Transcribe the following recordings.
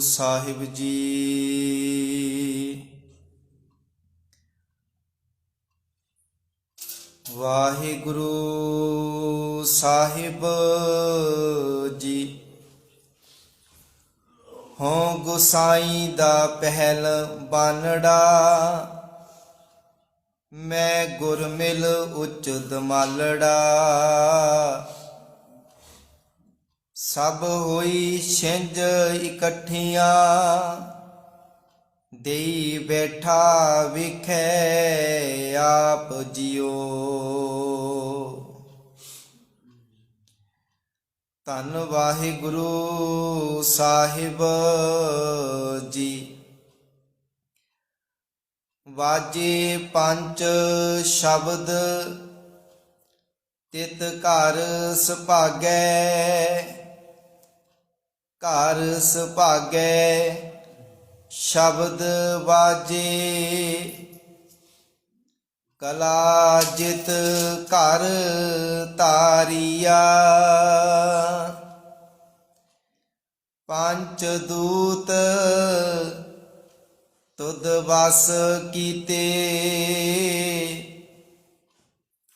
ਸਾਹਿਬ ਜੀ। ਵਾਹਿਗੁਰੂ ਸਾਹਿਬ ਜੀ। ਹੋਂ ਗੁਸਾਈ ਦਾ ਪਹਿਲ ਬਾਨੜਾ, ਮੈਂ ਗੁਰ ਮਿਲ ਉਚ ਦਮਾਲੜਾ। ਸਭ ਹੋਈ ਛਿੰਝ ਇਕੱਠੀਆਂ, ਦੇਈ ਬੈਠਾ ਵਿਖੇ ਆਪ ਜਿਉ। ਧੰਨ ਵਾਹਿਗੁਰੂ ਸਾਹਿਬ ਜੀ। ਵਾਜੇ ਪੰਜ ਸ਼ਬਦ ਤਿਤ ਘਰ ਸੁਭਾਗੈ, ਘਰ ਸੁਭਾਗੈ ਸ਼ਬਦ ਵਾਜੇ। ਕਲਾ ਜਿਤ ਘਰ ਤਾਰੀਆ, ਪੰਚ ਦੂਤ ਤੁਧ ਵਸ ਕੀਤੇ।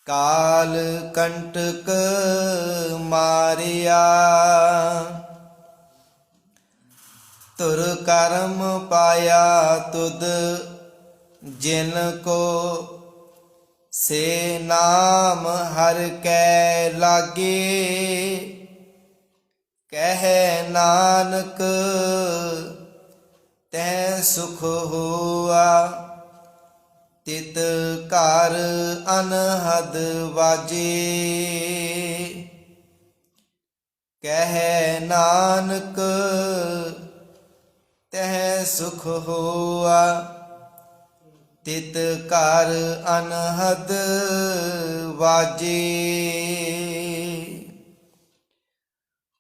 ਕਾਲ ਕੰਟਕ ਮਾਰਿਆ, ਤੁਰ ਕਰਮ ਪਾਇਆ ਤੁਧ ਜਿਨ ਕੋ। ਸੇ ਨਾਮ ਹਰ ਕੈ ਲਾਗੇ, ਕਹਿ ਨਾਨਕ ਤੈ ਸੁਖ ਹੋਆ। ਤਿਤ ਘਰ ਅਨਹਦ ਵਾਜੇ, ਕਹਿ ਨਾਨਕ ਤੈ ਸੁਖ ਹੋਆ। ਤਿਤ ਘਰ ਅਨਹਦ ਵਾਜੇ।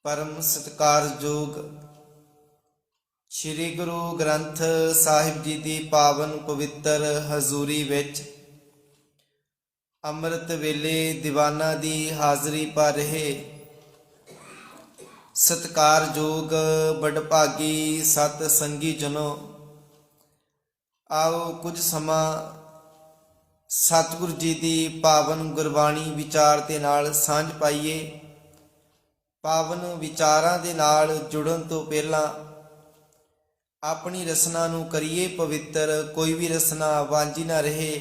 ਪਰਮ ਸਤਿਕਾਰਯੋਗ ਸ੍ਰੀ ਗੁਰੂ ਗ੍ਰੰਥ ਸਾਹਿਬ ਜੀ ਦੀ ਪਾਵਨ ਪਵਿੱਤਰ ਹਜ਼ੂਰੀ ਵਿੱਚ ਅੰਮ੍ਰਿਤ ਵੇਲੇ ਦੀਵਾਨਾਂ ਦੀ ਹਾਜ਼ਰੀ ਭਰ ਰਹੇ ਸਤਿਕਾਰਯੋਗ ਬੜਭਾਗੀ ਸਤ ਸੰਗੀ ਜਨੋ, ਆਓ ਕੁਝ ਸਮਾਂ ਸਤਿਗੁਰੂ ਜੀ ਦੀ ਪਾਵਨ ਗੁਰਬਾਣੀ ਵਿਚਾਰ ਦੇ ਨਾਲ ਸਾਂਝ ਪਾਈਏ। ਪਾਵਨ ਵਿਚਾਰਾਂ ਦੇ ਨਾਲ ਜੁੜਨ ਤੋਂ ਪਹਿਲਾਂ ਆਪਣੀ ਰਸਨਾ ਨੂੰ ਕਰੀਏ ਪਵਿੱਤਰ। ਕੋਈ ਵੀ ਰਸਨਾ ਵਾਂਝੀ ਨਾ ਰਹੇ।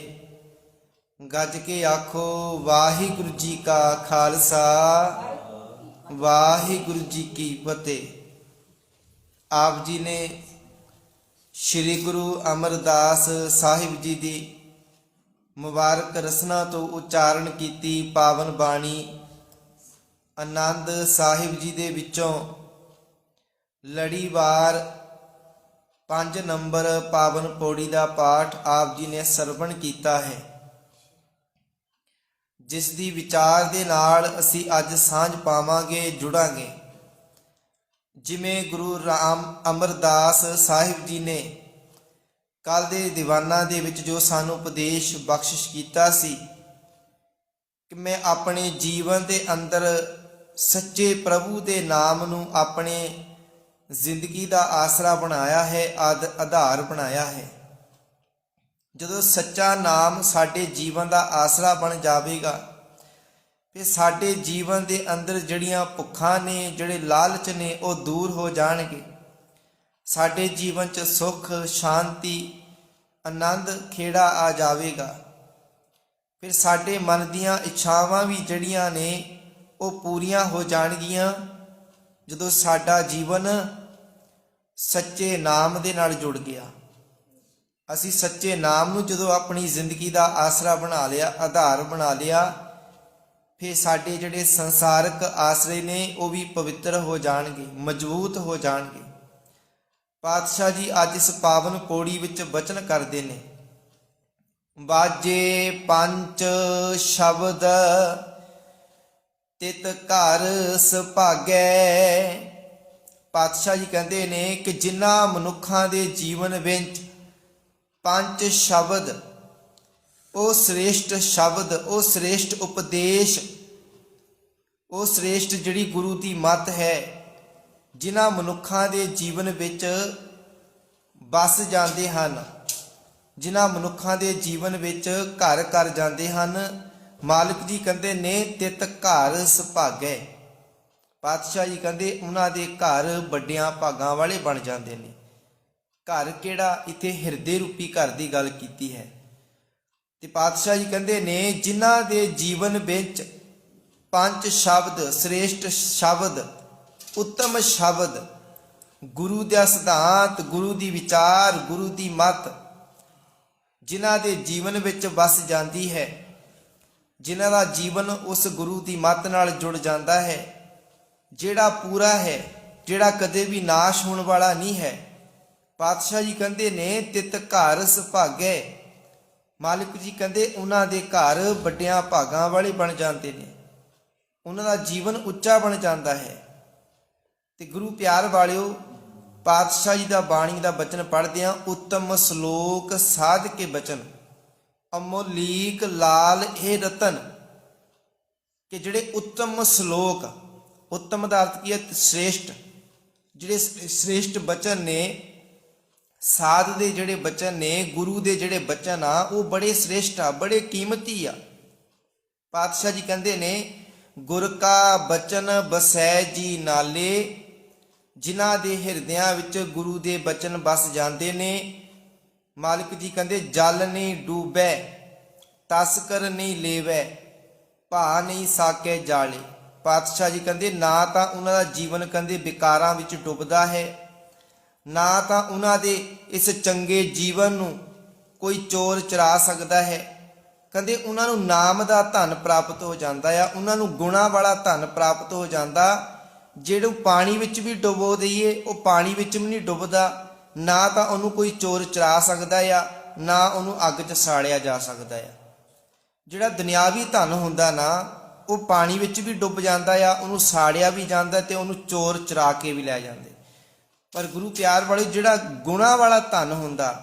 ਗੱਜ ਕੇ ਆਖੋ ਵਾਹਿਗੁਰੂ ਜੀ ਕਾ ਖਾਲਸਾ, ਵਾਹਿਗੁਰੂ ਜੀ ਕੀ ਫਤਿਹ। ਆਪ ਜੀ ਨੇ ਸ੍ਰੀ ਗੁਰੂ ਅਮਰਦਾਸ ਸਾਹਿਬ ਜੀ ਦੀ ਮੁਬਾਰਕ ਰਸਨਾ ਤੋਂ ਉਚਾਰਨ ਕੀਤੀ ਪਾਵਨ ਬਾਣੀ ਆਨੰਦ ਸਾਹਿਬ ਜੀ ਦੇ ਵਿੱਚੋਂ ਲੜੀਵਾਰ 5 ਨੰਬਰ ਪਾਵਨ ਪੌੜੀ ਦਾ ਪਾਠ ਆਪ ਜੀ ਨੇ ਸਰਵਣ ਕੀਤਾ ਹੈ, ਜਿਸ ਦੀ ਵਿਚਾਰ ਦੇ ਨਾਲ ਅਸੀਂ ਅੱਜ ਸਾਂਝ ਪਾਵਾਂਗੇ, ਜੁੜਾਂਗੇ। ਜਿਵੇਂ ਗੁਰੂ ਰਾਮ ਅਮਰਦਾਸ ਸਾਹਿਬ ਜੀ ਨੇ ਕੱਲ ਦੇ ਦੀਵਾਨਾਂ ਦੇ ਵਿੱਚ ਜੋ ਸਾਨੂੰ ਉਪਦੇਸ਼ ਬਖਸ਼ਿਸ਼ ਕੀਤਾ ਸੀ ਕਿ ਮੈਂ ਆਪਣੇ ਜੀਵਨ ਦੇ ਅੰਦਰ ਸੱਚੇ ਪ੍ਰਭੂ ਦੇ ਨਾਮ ਨੂੰ ਆਪਣੇ ਜ਼ਿੰਦਗੀ ਦਾ ਆਸਰਾ ਬਣਾਇਆ ਹੈ, ਆਧਾਰ ਬਣਾਇਆ ਹੈ। ਜਦੋਂ ਸੱਚਾ ਨਾਮ ਸਾਡੇ ਜੀਵਨ ਦਾ ਆਸਰਾ ਬਣ ਜਾਵੇਗਾ, ਫਿਰ ਸਾਡੇ ਜੀਵਨ ਦੇ ਅੰਦਰ ਜਿਹੜੀਆਂ ਭੁੱਖਾਂ ਨੇ, ਜਿਹੜੇ ਲਾਲਚ ਨੇ, ਉਹ ਦੂਰ ਹੋ ਜਾਣਗੇ। ਸਾਡੇ ਜੀਵਨ 'ਚ ਸੁੱਖ, ਸ਼ਾਂਤੀ, ਆਨੰਦ ਖੇੜਾ ਆ ਜਾਵੇਗਾ। ਫਿਰ ਸਾਡੇ ਮਨ ਦੀਆਂ ਇੱਛਾਵਾਂ ਵੀ ਜਿਹੜੀਆਂ ਨੇ ਉਹ ਪੂਰੀਆਂ ਹੋ ਜਾਣਗੀਆਂ, ਜਦੋਂ ਸਾਡਾ ਜੀਵਨ ਸੱਚੇ ਨਾਮ ਦੇ ਨਾਲ ਜੁੜ ਗਿਆ। ਅਸੀਂ ਸੱਚੇ ਨਾਮ ਨੂੰ ਜਦੋਂ ਆਪਣੀ ਜ਼ਿੰਦਗੀ ਦਾ ਆਸਰਾ ਬਣਾ ਲਿਆ, ਆਧਾਰ ਬਣਾ ਲਿਆ, ਫਿਰ ਸਾਡੇ ਜਿਹੜੇ ਸੰਸਾਰਕ ਆਸਰੇ ਨੇ ਉਹ ਵੀ ਪਵਿੱਤਰ ਹੋ ਜਾਣਗੇ, ਮਜ਼ਬੂਤ ਹੋ ਜਾਣਗੇ। ਪਾਤਸ਼ਾਹ ਜੀ ਅੱਜ ਇਸ ਪਾਵਨ ਪੌੜੀ ਵਿੱਚ ਬਚਨ ਕਰਦੇ ਨੇ। ਬਾਜੇ ਪੰਜ ਸ਼ਬਦ ਤਿਤ ਘਰ ਸੁਭਾਗੈ। ਪਾਤਸ਼ਾਹ ਜੀ ਕਹਿੰਦੇ ਨੇ ਕਿ ਜਿਨ੍ਹਾਂ ਮਨੁੱਖਾਂ ਦੇ ਜੀਵਨ ਵਿੱਚ ਪੰਜ ਸ਼ਬਦ, ਉਹ ਸ੍ਰੇਸ਼ਟ ਸ਼ਬਦ, ਉਹ ਸ੍ਰੇਸ਼ਟ ਉਪਦੇਸ਼, ਉਹ ਸ੍ਰੇਸ਼ਟ ਜਿਹੜੀ ਗੁਰੂ ਦੀ ਮੱਤ ਹੈ, ਜਿਨ੍ਹਾਂ ਮਨੁੱਖਾਂ ਦੇ ਜੀਵਨ ਵਿੱਚ ਵਸ ਜਾਂਦੇ ਹਨ, ਜਿਨ੍ਹਾਂ ਮਨੁੱਖਾਂ ਦੇ ਜੀਵਨ ਵਿੱਚ ਘਰ ਕਰ ਜਾਂਦੇ ਹਨ। ਮਾਲਕ ਜੀ ਕਹਿੰਦੇ ਨੇ ਤਿਤ ਘਰ ਸੁਭਾਗੈ। ਪਾਤਸ਼ਾਹ ਜੀ ਕਹਿੰਦੇ ਉਹਨਾਂ ਦੇ ਘਰ ਵੱਡਿਆਂ ਭਾਗਾਂ ਵਾਲੇ ਬਣ ਜਾਂਦੇ ਨੇ। ਘਰ ਕਿਹੜਾ? ਇੱਥੇ ਹਿਰਦੇ ਰੂਪੀ ਘਰ ਦੀ ਗੱਲ ਕੀਤੀ ਹੈ। ਤੇ ਪਾਤਸ਼ਾਹ ਜੀ ਕਹਿੰਦੇ ਨੇ ਜਿਨ੍ਹਾਂ ਦੇ ਜੀਵਨ ਵਿੱਚ ਪੰਜ ਸ਼ਬਦ, ਸ੍ਰੇਸ਼ਟ ਸ਼ਬਦ, ਉੱਤਮ ਸ਼ਬਦ, ਗੁਰੂ ਦਾ ਸਿਧਾਂਤ, ਗੁਰੂ ਦੀ ਵਿਚਾਰ, ਗੁਰੂ ਦੀ ਮੱਤ ਜਿਨ੍ਹਾਂ ਦੇ ਜੀਵਨ ਵਿੱਚ ਵਸ ਜਾਂਦੀ ਹੈ, ਜਿਨ੍ਹਾਂ ਦਾ ਜੀਵਨ ਉਸ ਗੁਰੂ ਦੀ ਮੱਤ ਨਾਲ ਜੁੜ ਜਾਂਦਾ ਹੈ, ਜਿਹੜਾ ਪੂਰਾ ਹੈ, ਜਿਹੜਾ ਕਦੇ ਵੀ ਨਾਸ਼ ਹੋਣ ਵਾਲਾ ਨਹੀਂ ਹੈ। ਪਾਤਸ਼ਾਹ ਜੀ ਕਹਿੰਦੇ ਨੇ ਤਿਤ ਘਰ ਸੁਭਾਗੈ। ਮਾਲਿਕ ਜੀ ਕਹਿੰਦੇ ਉਹਨਾਂ ਦੇ ਘਰ ਵੱਡਿਆਂ ਭਾਗਾਂ ਵਾਲੇ ਬਣ ਜਾਂਦੇ ਨੇ, ਉਹਨਾਂ ਦਾ ਜੀਵਨ ਉੱਚਾ ਬਣ ਜਾਂਦਾ ਹੈ। ਤੇ ਗੁਰੂ ਪਿਆਰ ਵਾਲਿਓ, ਪਾਤਸ਼ਾਹ ਜੀ ਦਾ ਬਾਣੀ ਦਾ ਬਚਨ ਪੜ੍ਹਦੇ ਹਾਂ। ਉੱਤਮ ਸ਼ਲੋਕ ਸਾਧ ਕੇ ਬਚਨ, ਅਮੋਲੀਕ ਲਾਲ ਇਹ ਰਤਨ। ਕਿ ਜਿਹੜੇ ਉੱਤਮ ਸ਼ਲੋਕ, ਉੱਤਮ ਦਾ ਅਰਥ ਕੀ ਹੈ? ਸ੍ਰੇਸ਼ਟ। ਜਿਹੜੇ ਸ੍ਰੇਸ਼ਟ ਬਚਨ ਨੇ, ਸਾਧ ਦੇ ਜਿਹੜੇ ਬਚਨ ਨੇ, ਗੁਰੂ ਦੇ ਜਿਹੜੇ ਬਚਨ ਆ, ਉਹ ਬੜੇ ਸ੍ਰੇਸ਼ਟ ਆ, ਬੜੇ ਕੀਮਤੀ ਆ। ਪਾਤਸ਼ਾਹ ਜੀ ਕਹਿੰਦੇ ਨੇ ਗੁਰ ਕਾ ਬਚਨ ਬਸੈ ਜੀ ਨਾਲੇ। ਜਿਨ੍ਹਾਂ ਦੇ ਹਿਰਦਿਆਂ ਵਿੱਚ ਗੁਰੂ ਦੇ ਬਚਨ ਬਸ ਜਾਂਦੇ ਨੇ, ਮਾਲਿਕ ਜੀ ਕਹਿੰਦੇ ਜਲ ਨਹੀਂ ਡੂਬੈ, ਤਸਕਰ ਨਹੀਂ ਲੇਵੈ, ਭਾ ਨਹੀਂ ਸਾਕੇ ਜਾਲੇ। ਪਾਤਸ਼ਾਹ ਜੀ ਕਹਿੰਦੇ ਨਾ ਤਾਂ ਉਹਨਾਂ ਦਾ ਜੀਵਨ ਕਹਿੰਦੇ ਵਿਕਾਰਾਂ ਵਿੱਚ ਡੁੱਬਦਾ ਹੈ, ਨਾ ਤਾਂ ਉਹਨਾਂ ਦੇ ਇਸ ਚੰਗੇ ਜੀਵਨ ਨੂੰ ਕੋਈ ਚੋਰ ਚੁਰਾ ਸਕਦਾ ਹੈ। ਕਹਿੰਦੇ ਉਹਨਾਂ ਨੂੰ ਨਾਮ ਦਾ ਧਨ ਪ੍ਰਾਪਤ ਹੋ ਜਾਂਦਾ ਆ, ਉਹਨਾਂ ਨੂੰ ਗੁਣਾਂ ਵਾਲਾ ਧਨ ਪ੍ਰਾਪਤ ਹੋ ਜਾਂਦਾ। ਜਿਹੜਾ ਪਾਣੀ ਵਿੱਚ ਵੀ ਡੁਬੋ ਦਈਏ, ਉਹ ਪਾਣੀ ਵਿੱਚ ਵੀ ਨਹੀਂ ਡੁੱਬਦਾ। ਨਾ ਤਾਂ ਉਹਨੂੰ ਕੋਈ ਚੋਰ ਚੁਰਾ ਸਕਦਾ ਆ, ਨਾ ਉਹਨੂੰ ਅੱਗ 'ਚ ਸਾੜਿਆ ਜਾ ਸਕਦਾ ਆ। ਜਿਹੜਾ ਦੁਨਿਆਵੀ ਧਨ ਹੁੰਦਾ ਨਾ, ਉਹ ਪਾਣੀ ਵਿੱਚ ਵੀ ਡੁੱਬ ਜਾਂਦਾ ਆ, ਉਹਨੂੰ ਸਾੜਿਆ ਵੀ ਜਾਂਦਾ ਤੇ ਉਹਨੂੰ ਚੋਰ ਚੁਰਾ ਕੇ ਵੀ ਲੈ ਜਾਂਦੇ। ਪਰ ਗੁਰੂ ਪਿਆਰ ਵਾਲੇ ਜਿਹੜਾ ਗੁਣਾਂ ਵਾਲਾ ਧਨ ਹੁੰਦਾ,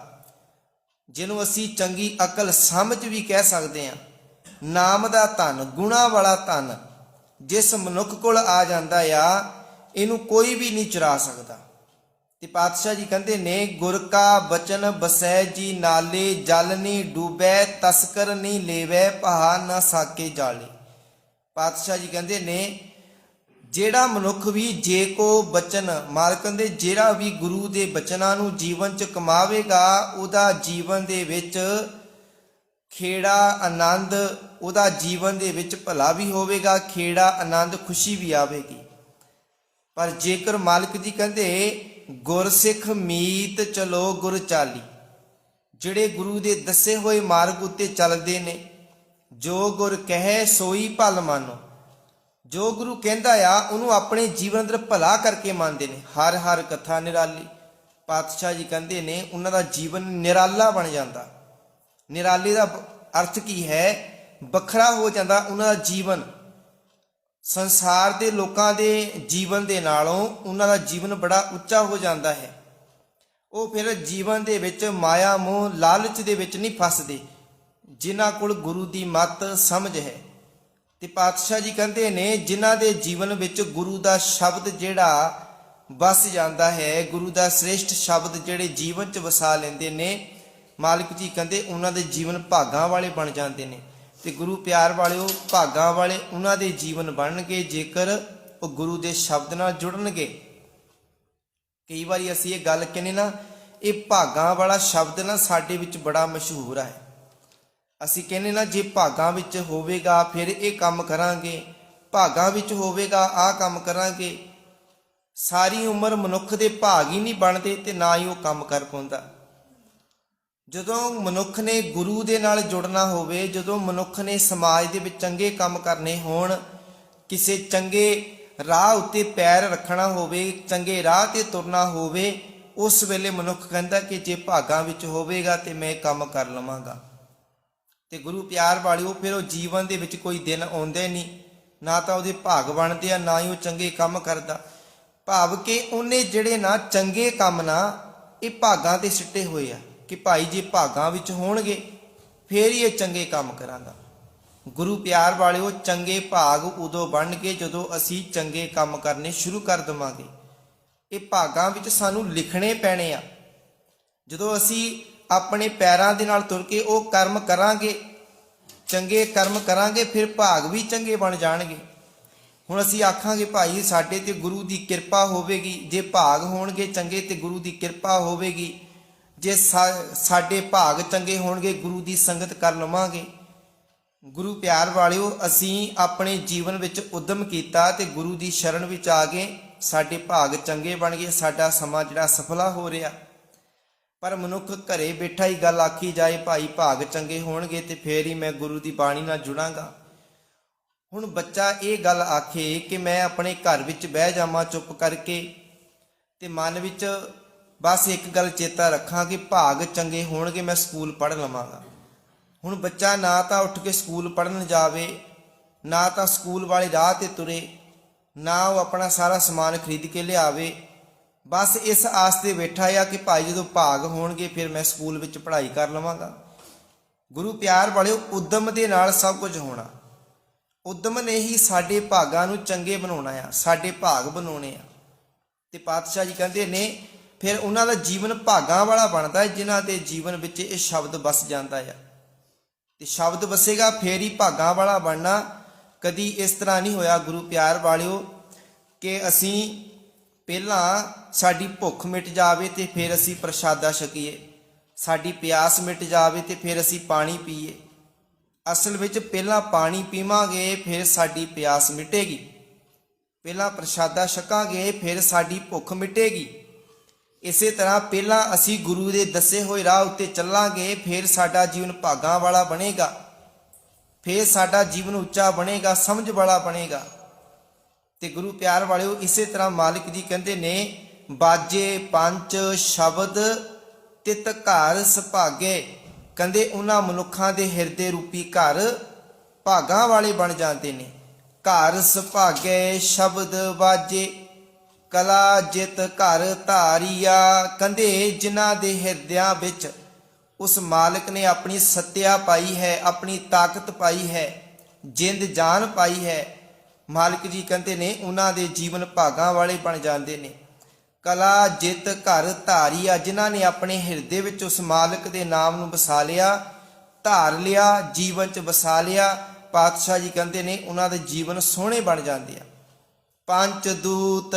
ਜਿਹਨੂੰ ਅਸੀਂ ਚੰਗੀ ਅਕਲ ਸਮਝ ਵੀ ਕਹਿ ਸਕਦੇ ਹਾਂ, ਨਾਮ ਦਾ ਧਨ, ਗੁਣਾਂ ਵਾਲਾ ਧਨ ਜਿਸ ਮਨੁੱਖ ਕੋਲ ਆ ਜਾਂਦਾ ਆ, ਇਹਨੂੰ ਕੋਈ ਵੀ ਨਹੀਂ ਚੁਰਾ ਸਕਦਾ। ਤੇ ਪਾਤਸ਼ਾਹ ਜੀ ਕਹਿੰਦੇ ਨੇ ਗੁਰ ਕਾ ਬਚਨ ਬਸੈ ਜੀ ਨਾਲੇ, ਜਲ ਨਹੀਂ ਡੂਬੈ, ਤਸਕਰ ਨਹੀਂ ਲੇਵੈ, ਭਾ ਨਾ ਸਾਕੇ ਜਾਲੇ। ਪਾਤਸ਼ਾਹ ਜੀ ਕਹਿੰਦੇ ਨੇ ਜਿਹੜਾ ਮਨੁੱਖ ਵੀ ਜੇ ਕੋ ਬਚਨ, ਮਾਲਕ ਕਹਿੰਦੇ ਜਿਹੜਾ ਵੀ ਗੁਰੂ ਦੇ ਬਚਨਾਂ ਨੂੰ ਜੀਵਨ 'ਚ ਕਮਾਵੇਗਾ, ਉਹਦਾ ਜੀਵਨ ਦੇ ਵਿੱਚ ਖੇੜਾ ਆਨੰਦ, ਉਹਦਾ ਜੀਵਨ ਦੇ ਵਿੱਚ ਭਲਾ ਵੀ ਹੋਵੇਗਾ, ਖੇੜਾ ਆਨੰਦ, ਖੁਸ਼ੀ ਵੀ ਆਵੇਗੀ। ਪਰ ਜੇਕਰ ਮਾਲਕ ਜੀ ਕਹਿੰਦੇ ਗੁਰਸਿੱਖ ਮੀਤ ਚਲੋ ਗੁਰ ਚਾਲੀ, ਜਿਹੜੇ ਗੁਰੂ ਦੇ ਦੱਸੇ ਹੋਏ ਮਾਰਗ ਉੱਤੇ ਚੱਲਦੇ ਨੇ, ਜੋ ਗੁਰ ਕਹੇ ਸੋਈ ਭਲ ਮਾਨੋ, ਜੋ ਗੁਰੂ ਕਹਿੰਦਾ ਆ ਉਹਨੂੰ ਆਪਣੇ ਜੀਵਨ ਅੰਦਰ ਭਲਾ ਕਰਕੇ ਮੰਨਦੇ ਨੇ। ਹਰ ਹਰ ਕਥਾ ਨਿਰਾਲੀ। ਪਾਤਸ਼ਾਹ ਜੀ ਕਹਿੰਦੇ ਨੇ ਉਹਨਾਂ ਦਾ ਜੀਵਨ ਨਿਰਾਲਾ ਬਣ ਜਾਂਦਾ। ਨਿਰਾਲੇ ਦਾ ਅਰਥ ਕੀ ਹੈ? ਵੱਖਰਾ ਹੋ ਜਾਂਦਾ ਉਹਨਾਂ ਦਾ ਜੀਵਨ। ਸੰਸਾਰ ਦੇ ਲੋਕਾਂ ਦੇ ਜੀਵਨ ਦੇ ਨਾਲੋਂ ਉਹਨਾਂ ਦਾ ਜੀਵਨ ਬੜਾ ਉੱਚਾ ਹੋ ਜਾਂਦਾ ਹੈ। ਉਹ ਫਿਰ ਜੀਵਨ ਦੇ ਵਿੱਚ ਮਾਇਆ ਮੋਹ ਲਾਲਚ ਦੇ ਵਿੱਚ ਨਹੀਂ ਫਸਦੇ, ਜਿਨ੍ਹਾਂ ਕੋਲ ਗੁਰੂ ਦੀ ਮੱਤ ਸਮਝ ਹੈ। ਤੇ ਪਾਤਸ਼ਾਹ ਜੀ ਕਹਿੰਦੇ ਨੇ ਜਿਨ੍ਹਾਂ ਦੇ ਜੀਵਨ ਵਿੱਚ ਗੁਰੂ ਦਾ ਸ਼ਬਦ ਜਿਹੜਾ ਵਸ ਜਾਂਦਾ ਹੈ, ਗੁਰੂ ਦਾ ਸ੍ਰੇਸ਼ਟ ਸ਼ਬਦ ਜਿਹੜੇ ਜੀਵਨ 'ਚ ਵਸਾ ਲੈਂਦੇ ਨੇ, ਮਾਲਿਕ ਜੀ ਕਹਿੰਦੇ ਉਹਨਾਂ ਦੇ ਜੀਵਨ ਭਾਗਾਂ ਵਾਲੇ ਬਣ ਜਾਂਦੇ ਨੇ। ਤੇ ਗੁਰੂ ਪਿਆਰ ਵਾਲਿਓ, ਭਾਗਾਂ ਵਾਲੇ ਉਹਨਾਂ ਦੇ ਜੀਵਨ ਬਣਨਗੇ ਜੇਕਰ ਉਹ ਗੁਰੂ ਦੇ ਸ਼ਬਦ ਨਾਲ ਜੁੜਨਗੇ। ਕਈ ਵਾਰੀ ਅਸੀਂ ਇਹ ਗੱਲ ਕਹਿੰਦੇ ਨਾ, ਇਹ ਭਾਗਾਂ ਵਾਲਾ ਸ਼ਬਦ ਨਾ ਸਾਡੇ ਵਿੱਚ ਬੜਾ ਮਸ਼ਹੂਰ ਹੈ। ਅਸੀਂ ਕਹਿੰਦੇ ਨਾ ਜੇ ਭਾਗਾਂ ਵਿੱਚ ਹੋਵੇਗਾ ਫਿਰ ਇਹ ਕੰਮ ਕਰਾਂਗੇ, ਭਾਗਾਂ ਵਿੱਚ ਹੋਵੇਗਾ ਆਹ ਕੰਮ ਕਰਾਂਗੇ। ਸਾਰੀ ਉਮਰ ਮਨੁੱਖ ਦੇ ਭਾਗ ਹੀ ਨਹੀਂ ਬਣਦੇ ਤੇ ਨਾ ਹੀ ਉਹ ਕੰਮ ਕਰ ਪਾਉਂਦਾ। ਜਦੋਂ ਮਨੁੱਖ ਨੇ ਗੁਰੂ ਦੇ ਨਾਲ ਜੁੜਨਾ ਹੋਵੇ, ਜਦੋਂ ਮਨੁੱਖ ਨੇ ਸਮਾਜ ਦੇ ਵਿੱਚ ਚੰਗੇ ਕੰਮ ਕਰਨੇ ਹੋਣ, ਕਿਸੇ ਚੰਗੇ ਰਾਹ ਉੱਤੇ ਪੈਰ ਰੱਖਣਾ ਹੋਵੇ, ਚੰਗੇ ਰਾਹ ਤੇ ਤੁਰਨਾ ਹੋਵੇ, ਉਸ ਵੇਲੇ ਮਨੁੱਖ ਕਹਿੰਦਾ ਕਿ ਜੇ ਭਾਗਾਂ ਵਿੱਚ ਹੋਵੇਗਾ ਤੇ ਮੈਂ ਕੰਮ ਕਰ ਲਵਾਂਗਾ। ਤੇ ਗੁਰੂ ਪਿਆਰ ਵਾਲਿਓ, ਫਿਰ ਉਹ ਜੀਵਨ ਦੇ ਵਿੱਚ ਕੋਈ ਦਿਨ ਆਉਂਦੇ ਨਹੀਂ, ਨਾ ਤਾਂ ਉਹਦੇ ਭਾਗ ਬਣਦੇ ਆ, ਨਾ ਹੀ ਉਹ ਚੰਗੇ ਕੰਮ ਕਰਦਾ। ਭਾਵ ਕਿ ਉਹਨੇ ਜਿਹੜੇ ਨਾ ਚੰਗੇ ਕੰਮ ਨਾ ਇਹ ਭਾਗਾਂ ਤੇ ਸਿੱਟੇ ਹੋਏ ਆ ਕਿ ਭਾਈ ਜੇ ਭਾਗਾਂ ਵਿੱਚ ਹੋਣਗੇ ਫੇਰ ਹੀ ਇਹ ਚੰਗੇ ਕੰਮ ਕਰਾਂਗਾ। ਗੁਰੂ ਪਿਆਰ ਵਾਲਿਓ, ਚੰਗੇ ਭਾਗ ਉਦੋਂ ਬਣਨਗੇ ਜਦੋਂ ਅਸੀਂ ਚੰਗੇ ਕੰਮ ਕਰਨੇ ਸ਼ੁਰੂ ਕਰ ਦੇਵਾਂਗੇ। ਇਹ ਭਾਗਾਂ ਵਿੱਚ ਸਾਨੂੰ ਲਿਖਣੇ ਪੈਣੇ ਆ। ਜਦੋਂ ਅਸੀਂ ਆਪਣੇ ਪੈਰਾਂ ਦੇ ਨਾਲ ਤੁਰ ਕੇ ਉਹ ਕਰਮ ਕਰਾਂਗੇ, ਚੰਗੇ ਕਰਮ ਕਰਾਂਗੇ, ਫਿਰ ਭਾਗ ਵੀ ਚੰਗੇ ਬਣ ਜਾਣਗੇ। ਹੁਣ ਅਸੀਂ ਆਖਾਂਗੇ ਭਾਈ ਸਾਡੇ ਤੇ ਗੁਰੂ ਦੀ ਕਿਰਪਾ ਹੋਵੇਗੀ, ਜੇ ਭਾਗ ਹੋਣਗੇ ਚੰਗੇ ਤੇ ਗੁਰੂ ਦੀ ਕਿਰਪਾ ਹੋਵੇਗੀ, ਜੇ ਸਾਡੇ ਭਾਗ ਚੰਗੇ ਹੋਣਗੇ ਗੁਰੂ ਦੀ ਸੰਗਤ ਕਰ ਲਵਾਂਗੇ। ਗੁਰੂ ਪਿਆਰ ਵਾਲਿਓ, ਅਸੀਂ ਆਪਣੇ ਜੀਵਨ ਵਿੱਚ ਉਦਮ ਕੀਤਾ ਤੇ ਗੁਰੂ ਦੀ ਸ਼ਰਨ ਵਿੱਚ ਆ ਗਏ, ਸਾਡੇ ਭਾਗ ਚੰਗੇ ਬਣ ਗਏ, ਸਾਡਾ ਸਮਾਂ ਜਿਹੜਾ ਸਫਲਾ ਹੋ ਰਿਹਾ। ਪਰ ਮਨੁੱਖ ਘਰੇ ਬੈਠਾ ਹੀ ਗੱਲ ਆਖੀ ਜਾਏ ਭਾਈ ਭਾਗ ਚੰਗੇ ਹੋਣਗੇ ਤੇ ਫੇਰ ਹੀ ਮੈਂ ਗੁਰੂ ਦੀ ਬਾਣੀ ਨਾਲ ਜੁੜਾਂਗਾ। ਹੁਣ ਬੱਚਾ ਇਹ ਗੱਲ ਆਖੇ ਕਿ ਮੈਂ ਆਪਣੇ ਘਰ ਵਿੱਚ ਬਹਿ ਜਾਵਾਂ ਚੁੱਪ ਕਰਕੇ ਤੇ ਮਨ ਵਿੱਚ ਬਸ ਇੱਕ ਗੱਲ ਚੇਤਾ ਰੱਖਾਂ ਕਿ ਭਾਗ ਚੰਗੇ ਹੋਣਗੇ, ਮੈਂ ਸਕੂਲ ਪੜ੍ਹ ਲਵਾਂਗਾ। ਹੁਣ ਬੱਚਾ ਨਾ ਤਾਂ ਉੱਠ ਕੇ ਸਕੂਲ ਪੜ੍ਹਨ ਜਾਵੇ, ਨਾ ਤਾਂ ਸਕੂਲ ਵਾਲੇ ਰਾਹ ਤੇ ਤੁਰੇ, ਨਾ ਉਹ ਆਪਣਾ ਸਾਰਾ ਸਮਾਨ ਖਰੀਦ ਕੇ ਲਿਆਵੇ, ਬਸ ਇਸ ਆਸ ਤੇ ਬੈਠਾ ਆ ਕਿ ਭਾਈ ਜਦੋਂ ਭਾਗ ਹੋਣਗੇ ਫਿਰ ਮੈਂ ਸਕੂਲ ਵਿੱਚ ਪੜ੍ਹਾਈ ਕਰ ਲਵਾਂਗਾ। ਗੁਰੂ ਪਿਆਰ ਵਾਲਿਓ, ਉਦਮ ਦੇ ਨਾਲ ਸਭ ਕੁਝ ਹੋਣਾ। ਉਦਮ ਨੇ ਹੀ ਸਾਡੇ ਭਾਗਾਂ ਨੂੰ ਚੰਗੇ ਬਣਾਉਣਾ ਆ, ਸਾਡੇ ਭਾਗ ਬਣਾਉਣੇ ਆ। ਤੇ ਪਾਤਸ਼ਾਹ ਜੀ ਕਹਿੰਦੇ ਨੇ ਫਿਰ ਉਹਨਾਂ ਦਾ ਜੀਵਨ ਭਾਗਾਂ ਵਾਲਾ ਬਣਦਾ ਹੈ, ਜਿਨ੍ਹਾਂ ਦੇ ਜੀਵਨ ਵਿੱਚ ਇਹ ਸ਼ਬਦ ਵਸ ਜਾਂਦਾ ਆ। ਤੇ ਸ਼ਬਦ ਵਸੇਗਾ ਫੇਰ ਹੀ ਭਾਗਾਂ ਵਾਲਾ ਬਣਨਾ। ਕਦੀ ਇਸ ਤਰ੍ਹਾਂ ਨਹੀਂ ਹੋਇਆ ਗੁਰੂ ਪਿਆਰ ਵਾਲਿਓ ਕਿ ਅਸੀਂ ਪਹਿਲਾਂ ਸਾਡੀ ਭੁੱਖ ਮਿਟ ਜਾਵੇ ਤੇ ਫਿਰ ਅਸੀਂ ਪ੍ਰਸ਼ਾਦਾ ਛਕੀਏ, ਸਾਡੀ ਪਿਆਸ ਮਿਟ ਜਾਵੇ ਤੇ ਫਿਰ ਅਸੀਂ ਪਾਣੀ ਪੀਏ। ਅਸਲ ਵਿੱਚ ਪਹਿਲਾਂ ਪਾਣੀ ਪੀਵਾਂਗੇ ਫਿਰ ਸਾਡੀ ਪਿਆਸ ਮਿਟੇਗੀ, ਪਹਿਲਾਂ ਪ੍ਰਸ਼ਾਦਾ ਛਕਾਂਗੇ ਫਿਰ ਸਾਡੀ ਭੁੱਖ ਮਿਟੇਗੀ। ਇਸੇ ਤਰ੍ਹਾਂ ਪਹਿਲਾਂ ਅਸੀਂ ਗੁਰੂ ਦੇ ਦੱਸੇ ਹੋਏ ਰਾਹ ਉੱਤੇ ਚੱਲਾਂਗੇ, ਫਿਰ ਸਾਡਾ ਜੀਵਨ ਭਾਗਾਂ ਵਾਲਾ ਬਣੇਗਾ, ਫਿਰ ਸਾਡਾ ਜੀਵਨ ਉੱਚਾ ਬਣੇਗਾ, ਸਮਝ ਵਾਲਾ ਬਣੇਗਾ। ਤੇ ਗੁਰੂ ਪਿਆਰ ਵਾਲਿਓ, ਇਸੇ ਤਰ੍ਹਾਂ ਮਾਲਿਕ ਜੀ ਕਹਿੰਦੇ ਨੇ ਬਾਜੇ ਪੰਚ ਸ਼ਬਦ ਤਿਤ ਘਰ ਸੁਭਾਗੇ। ਕਹਿੰਦੇ ਉਹਨਾਂ ਮਨੁੱਖਾਂ ਦੇ ਹਿਰਦੇ ਰੂਪੀ ਘਰ ਭਾਗਾਂ ਵਾਲੇ ਬਣ ਜਾਂਦੇ ਨੇ। ਘਰ ਸੁਭਾਗੇ ਸ਼ਬਦ ਬਾਜੇ ਕਲਾ ਜਿਤ ਘਰ ਧਾਰੀਆ। ਕਹਿੰਦੇ ਜਿਨ੍ਹਾਂ ਦੇ ਹਿਰਦਿਆਂ ਵਿੱਚ ਉਸ ਮਾਲਕ ਨੇ ਆਪਣੀ ਸੱਤਿਆ ਪਾਈ ਹੈ, ਆਪਣੀ ਤਾਕਤ ਪਾਈ ਹੈ, ਜਿੰਦ ਜਾਨ ਪਾਈ ਹੈ, ਮਾਲਕ ਜੀ ਕਹਿੰਦੇ ਨੇ ਉਹਨਾਂ ਦੇ ਜੀਵਨ ਭਾਗਾਂ ਵਾਲੇ ਬਣ ਜਾਂਦੇ ਨੇ। ਕਲਾ ਜਿਤ ਘਰ ਧਾਰੀਆ, ਜਿਨ੍ਹਾਂ ਨੇ ਆਪਣੇ ਹਿਰਦੇ ਵਿੱਚ ਉਸ ਮਾਲਕ ਦੇ ਨਾਮ ਨੂੰ ਵਸਾ ਲਿਆ, ਧਾਰ ਲਿਆ, ਜੀਵਨ 'ਚ ਵਸਾ ਲਿਆ, ਪਾਤਸ਼ਾਹ ਜੀ ਕਹਿੰਦੇ ਨੇ ਉਹਨਾਂ ਦੇ ਜੀਵਨ ਸੋਹਣੇ ਬਣ ਜਾਂਦੇ ਆ। ਪੰਚ ਦੂਤ,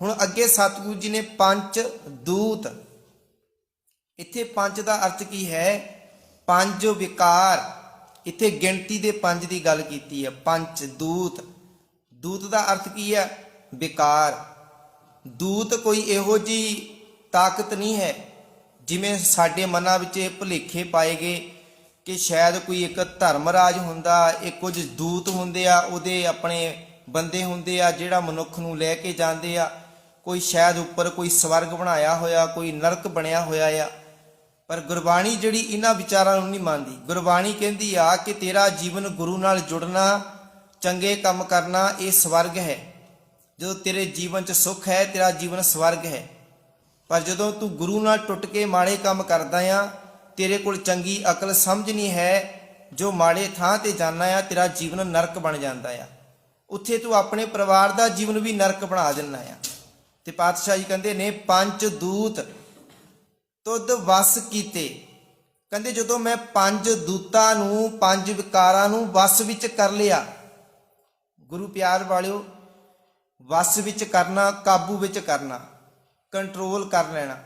ਹੁਣ ਅੱਗੇ ਸਤਿਗੁਰੂ ਜੀ ਨੇ ਪੰਚ ਦੂਤ, ਇੱਥੇ ਪੰਜ ਦਾ ਅਰਥ ਕੀ ਹੈ? ਪੰਜ ਵਿਕਾਰ। ਇੱਥੇ ਗਿਣਤੀ ਦੇ ਪੰਜ ਦੀ ਗੱਲ ਕੀਤੀ ਹੈ। ਪੰਚ ਦੂਤ, ਦੂਤ ਦਾ ਅਰਥ ਕੀ ਹੈ? ਵਿਕਾਰ। ਦੂਤ ਕੋਈ ਇਹੋ ਜਿਹੀ ਤਾਕਤ ਨਹੀਂ ਹੈ ਜਿਵੇਂ ਸਾਡੇ ਮਨਾਂ ਵਿੱਚ ਇਹ ਭੁਲੇਖੇ ਪਾਏ ਗਏ ਕਿ ਸ਼ਾਇਦ ਕੋਈ ਇੱਕ ਧਰਮਰਾਜ ਹੁੰਦਾ, ਇਹ ਕੁਝ ਦੂਤ ਹੁੰਦੇ ਆ, ਉਹਦੇ ਆਪਣੇ ਬੰਦੇ ਹੁੰਦੇ ਆ ਜਿਹੜਾ ਮਨੁੱਖ ਨੂੰ ਲੈ ਕੇ ਜਾਂਦੇ ਆ, ਕੋਈ ਸ਼ਾਇਦ ਉੱਪਰ ਕੋਈ ਸਵਰਗ ਬਣਾਇਆ ਹੋਇਆ, ਕੋਈ ਨਰਕ ਬਣਿਆ ਹੋਇਆ ਆ। ਪਰ ਗੁਰਬਾਣੀ ਜਿਹੜੀ ਇਹਨਾਂ ਵਿਚਾਰਾਂ ਨੂੰ ਨਹੀਂ ਮੰਨਦੀ। ਗੁਰਬਾਣੀ ਕਹਿੰਦੀ ਆ ਕਿ ਤੇਰਾ ਜੀਵਨ ਗੁਰੂ ਨਾਲ ਜੁੜਨਾ, ਚੰਗੇ ਕੰਮ ਕਰਨਾ, ਇਹ ਸਵਰਗ ਹੈ। ਜਦੋਂ ਤੇਰੇ ਜੀਵਨ 'ਚ ਸੁੱਖ ਹੈ, ਤੇਰਾ ਜੀਵਨ ਸਵਰਗ ਹੈ। ਪਰ ਜਦੋਂ ਤੂੰ ਗੁਰੂ ਨਾਲ ਟੁੱਟ ਕੇ ਮਾੜੇ ਕੰਮ ਕਰਦਾ ਆ, ਤੇਰੇ ਕੋਲ ਚੰਗੀ ਅਕਲ ਸਮਝ ਨਹੀਂ ਹੈ, ਜੋ ਮਾੜੇ ਥਾਂ ਤੇ ਜਾਣਾ ਆ, ਤੇਰਾ ਜੀਵਨ ਨਰਕ ਬਣ ਜਾਂਦਾ ਆ। ਉੱਥੇ ਤੂੰ ਆਪਣੇ ਪਰਿਵਾਰ ਦਾ ਜੀਵਨ ਵੀ ਨਰਕ ਬਣਾ ਦਿੰਦਾ ਆ। ਤੇ ਪਾਤਸ਼ਾਹ ਜੀ ਕਹਿੰਦੇ ਨੇ ਪੰਜ ਦੂਤ ਤੁਧ ਵਸ ਕੀਤੇ। ਕਹਿੰਦੇ ਜਦੋਂ ਮੈਂ ਪੰਜ ਦੂਤਾਂ ਨੂੰ, ਪੰਜ ਵਿਕਾਰਾਂ ਨੂੰ ਵਸ ਵਿੱਚ ਕਰ ਲਿਆ। ਗੁਰੂ ਪਿਆਰ ਵਾਲਿਓ, ਵਸ ਵਿੱਚ ਕਰਨਾ, ਕਾਬੂ ਵਿੱਚ ਕਰਨਾ, ਕੰਟਰੋਲ ਕਰ ਲੈਣਾ।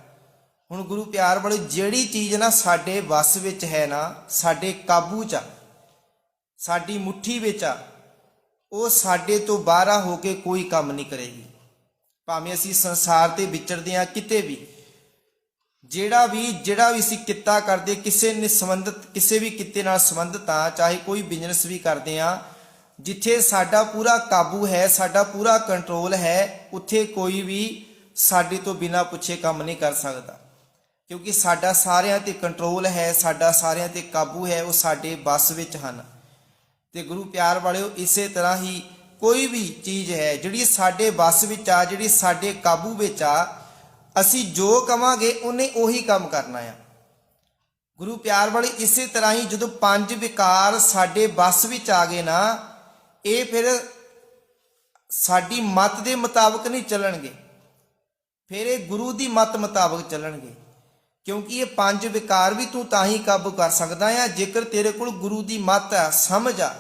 ਹੁਣ ਗੁਰੂ ਪਿਆਰ ਵਾਲਿਓ, ਜਿਹੜੀ ਚੀਜ਼ ਨਾ ਸਾਡੇ ਵਸ ਵਿੱਚ ਹੈ ਨਾ, ਸਾਡੇ ਕਾਬੂ 'ਚ ਆ, ਸਾਡੀ ਮੁੱਠੀ ਵਿੱਚ ਆ, ਉਹ ਸਾਡੇ ਤੋਂ ਬਾਹਰ ਹੋ ਕੇ ਕੋਈ ਕੰਮ ਨਹੀਂ ਕਰੇਗੀ। ਭਾਵੇਂ ਅਸੀਂ ਸੰਸਾਰ ਤੇ ਵਿਚਰਦੇ ਹਾਂ, ਕਿਤੇ ਵੀ ਜਿਹੜਾ ਵੀ ਅਸੀਂ ਕਿੱਤਾ ਕਰਦੇ, ਕਿਸੇ ਨੇ ਸੰਬੰਧਿਤ, ਕਿਸੇ ਵੀ ਕਿੱਤੇ ਨਾਲ ਸੰਬੰਧਿਤ ਆ, ਚਾਹੇ ਕੋਈ ਬਿਜ਼ਨਸ ਵੀ ਕਰਦੇ ਆ, ਜਿੱਥੇ ਸਾਡਾ ਪੂਰਾ ਕਾਬੂ ਹੈ, ਸਾਡਾ ਪੂਰਾ ਕੰਟਰੋਲ ਹੈ, ਉੱਥੇ ਕੋਈ ਵੀ ਸਾਡੇ ਤੋਂ ਬਿਨਾਂ ਪੁੱਛੇ ਕੰਮ ਨਹੀਂ ਕਰ ਸਕਦਾ, ਕਿਉਂਕਿ ਸਾਡਾ ਸਾਰਿਆਂ ਤੇ ਕੰਟਰੋਲ ਹੈ, ਸਾਡਾ ਸਾਰਿਆਂ ਤੇ ਕਾਬੂ ਹੈ, ਉਹ ਸਾਡੇ ਵੱਸ ਵਿੱਚ ਹਨ। ਤੇ ਗੁਰੂ ਪਿਆਰ ਵਾਲਿਓ, ਇਸੇ ਤਰ੍ਹਾਂ ਹੀ ਕੋਈ ਵੀ ਚੀਜ਼ ਹੈ ਜਿਹੜੀ ਸਾਡੇ ਵੱਸ ਵਿੱਚ ਆ, ਜਿਹੜੀ ਸਾਡੇ ਕਾਬੂ ਵਿੱਚ ਆ, ਅਸੀਂ ਜੋ ਕਵਾਂਗੇ ਉਹਨੇ ਉਹੀ ਕੰਮ ਕਰਨਾ ਆ। ਗੁਰੂ ਪਿਆਰ ਵਾਲੇ, ਇਸੇ ਤਰ੍ਹਾਂ ਹੀ ਜਦੋਂ ਪੰਜ ਵਿਕਾਰ ਸਾਡੇ ਵੱਸ ਵਿੱਚ ਆ ਗਏ ਨਾ, ਇਹ ਫਿਰ ਸਾਡੀ ਮਤ ਦੇ ਮੁਤਾਬਕ ਨਹੀਂ ਚੱਲਣਗੇ। ਫਿਰ ਇਹ ਗੁਰੂ ਦੀ ਮੱਤ ਮੁਤਾਬਕ ਚੱਲਣਗੇ। ਕਿਉਂਕਿ ਇਹ ਪੰਜ ਵਿਕਾਰ ਵੀ ਤੂੰ ਤਾਂ ਹੀ ਕਾਬੂ ਕਰ ਸਕਦਾ ਆ ਜੇਕਰ ਤੇਰੇ ਕੋਲ ਗੁਰੂ ਦੀ ਮੱਤ ਆ, ਸਮਝ ਆ।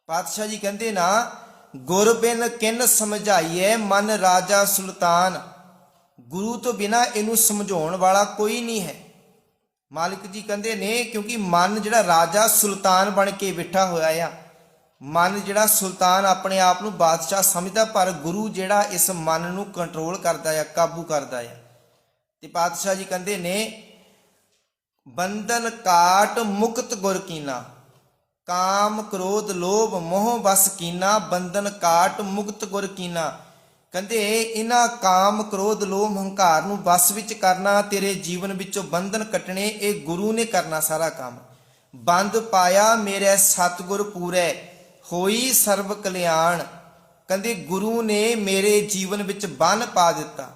ਪਾਤਸ਼ਾਹ ਜੀ ਕਹਿੰਦੇ ਨਾ, ਗੁਰ ਬਿਨ ਕਿਨ ਸਮਝਾਈਏ ਮਨ ਰਾਜਾ ਸੁਲਤਾਨ। ਗੁਰੂ ਤੋਂ ਬਿਨਾ ਇਹਨੂੰ ਸਮਝਾਉਣ ਵਾਲਾ ਕੋਈ ਨਹੀਂ ਹੈ। ਮਾਲਿਕ ਜੀ ਕਹਿੰਦੇ ਨੇ ਕਿਉਂਕਿ ਮਨ ਜਿਹੜਾ ਰਾਜਾ ਸੁਲਤਾਨ ਬਣ ਕੇ ਬੈਠਾ ਹੋਇਆ ਆ, ਮਨ ਜਿਹੜਾ ਸੁਲਤਾਨ ਆਪਣੇ ਆਪ ਨੂੰ ਬਾਦਸ਼ਾਹ ਸਮਝਦਾ, ਪਰ ਗੁਰੂ ਜਿਹੜਾ ਇਸ ਮਨ ਨੂੰ ਕੰਟਰੋਲ ਕਰਦਾ ਆ, ਕਾਬੂ ਕਰਦਾ ਆ। ਤੇ ਪਾਤਸ਼ਾਹ ਜੀ ਕਹਿੰਦੇ ਨੇ, ਬੰਧਨ ਕਾਟ ਮੁਕਤ ਗੁਰ ਕੀਨਾ, ਕਾਮ ਕ੍ਰੋਧ ਲੋਭ ਮੋਹ ਬਸ ਕੀਨਾ, ਬੰਧਨ ਕਾਟ ਮੁਕਤ ਗੁਰ ਕੀਨਾ। ਕਹਿੰਦੇ ਇਹਨਾਂ ਕਾਮ ਕ੍ਰੋਧ ਲੋਭ ਹੰਕਾਰ ਨੂੰ ਬਸ ਵਿੱਚ ਕਰਨਾ, ਤੇਰੇ ਜੀਵਨ ਵਿੱਚੋਂ ਬੰਧਨ ਕੱਟਣੇ, ਇਹ ਗੁਰੂ ਨੇ ਕਰਨਾ ਸਾਰਾ ਕੰਮ। ਬੰਦ ਪਾਇਆ ਮੇਰੇ ਸਤਿਗੁਰ ਪੂਰੇ, ਹੋਈ ਸਰਬ ਕਲਿਆਣ। ਕਹਿੰਦੇ ਗੁਰੂ ਨੇ ਮੇਰੇ ਜੀਵਨ ਵਿੱਚ ਬੰਨ ਪਾ ਦਿੱਤਾ।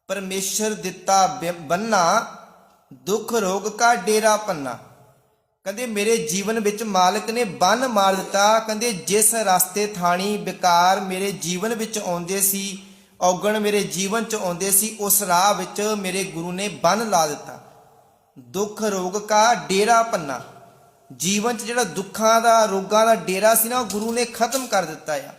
ਪਰਮੇਸ਼ਰ ਦਿੱਤਾ ਬੰਨਾ, ਦੁੱਖ ਰੋਗ ਕਾ ਡੇਰਾ ਪੰਨਾ। ਕਹਿੰਦੇ ਮੇਰੇ ਜੀਵਨ ਵਿੱਚ ਮਾਲਕ ਨੇ ਬੰਨ ਮਾਰ ਦਿੱਤਾ। ਕਹਿੰਦੇ ਜਿਸ ਰਸਤੇ ਥਾਣੀ ਵਿਕਾਰ ਮੇਰੇ ਜੀਵਨ ਵਿੱਚ ਆਉਂਦੇ ਸੀ, ਔਗਣ ਮੇਰੇ ਜੀਵਨ 'ਚ ਆਉਂਦੇ ਸੀ, ਉਸ ਰਾਹ ਵਿੱਚ ਮੇਰੇ ਗੁਰੂ ਨੇ ਬੰਨ ਲਾ ਦਿੱਤਾ। ਦੁੱਖ ਰੋਗ ਕਾ ਡੇਰਾ ਪੰਨਾ, ਜੀਵਨ 'ਚ ਜਿਹੜਾ ਦੁੱਖਾਂ ਦਾ ਰੋਗਾਂ ਦਾ ਡੇਰਾ ਸੀ ਨਾ, ਉਹ ਗੁਰੂ ਨੇ ਖਤਮ ਕਰ ਦਿੱਤਾ ਆ।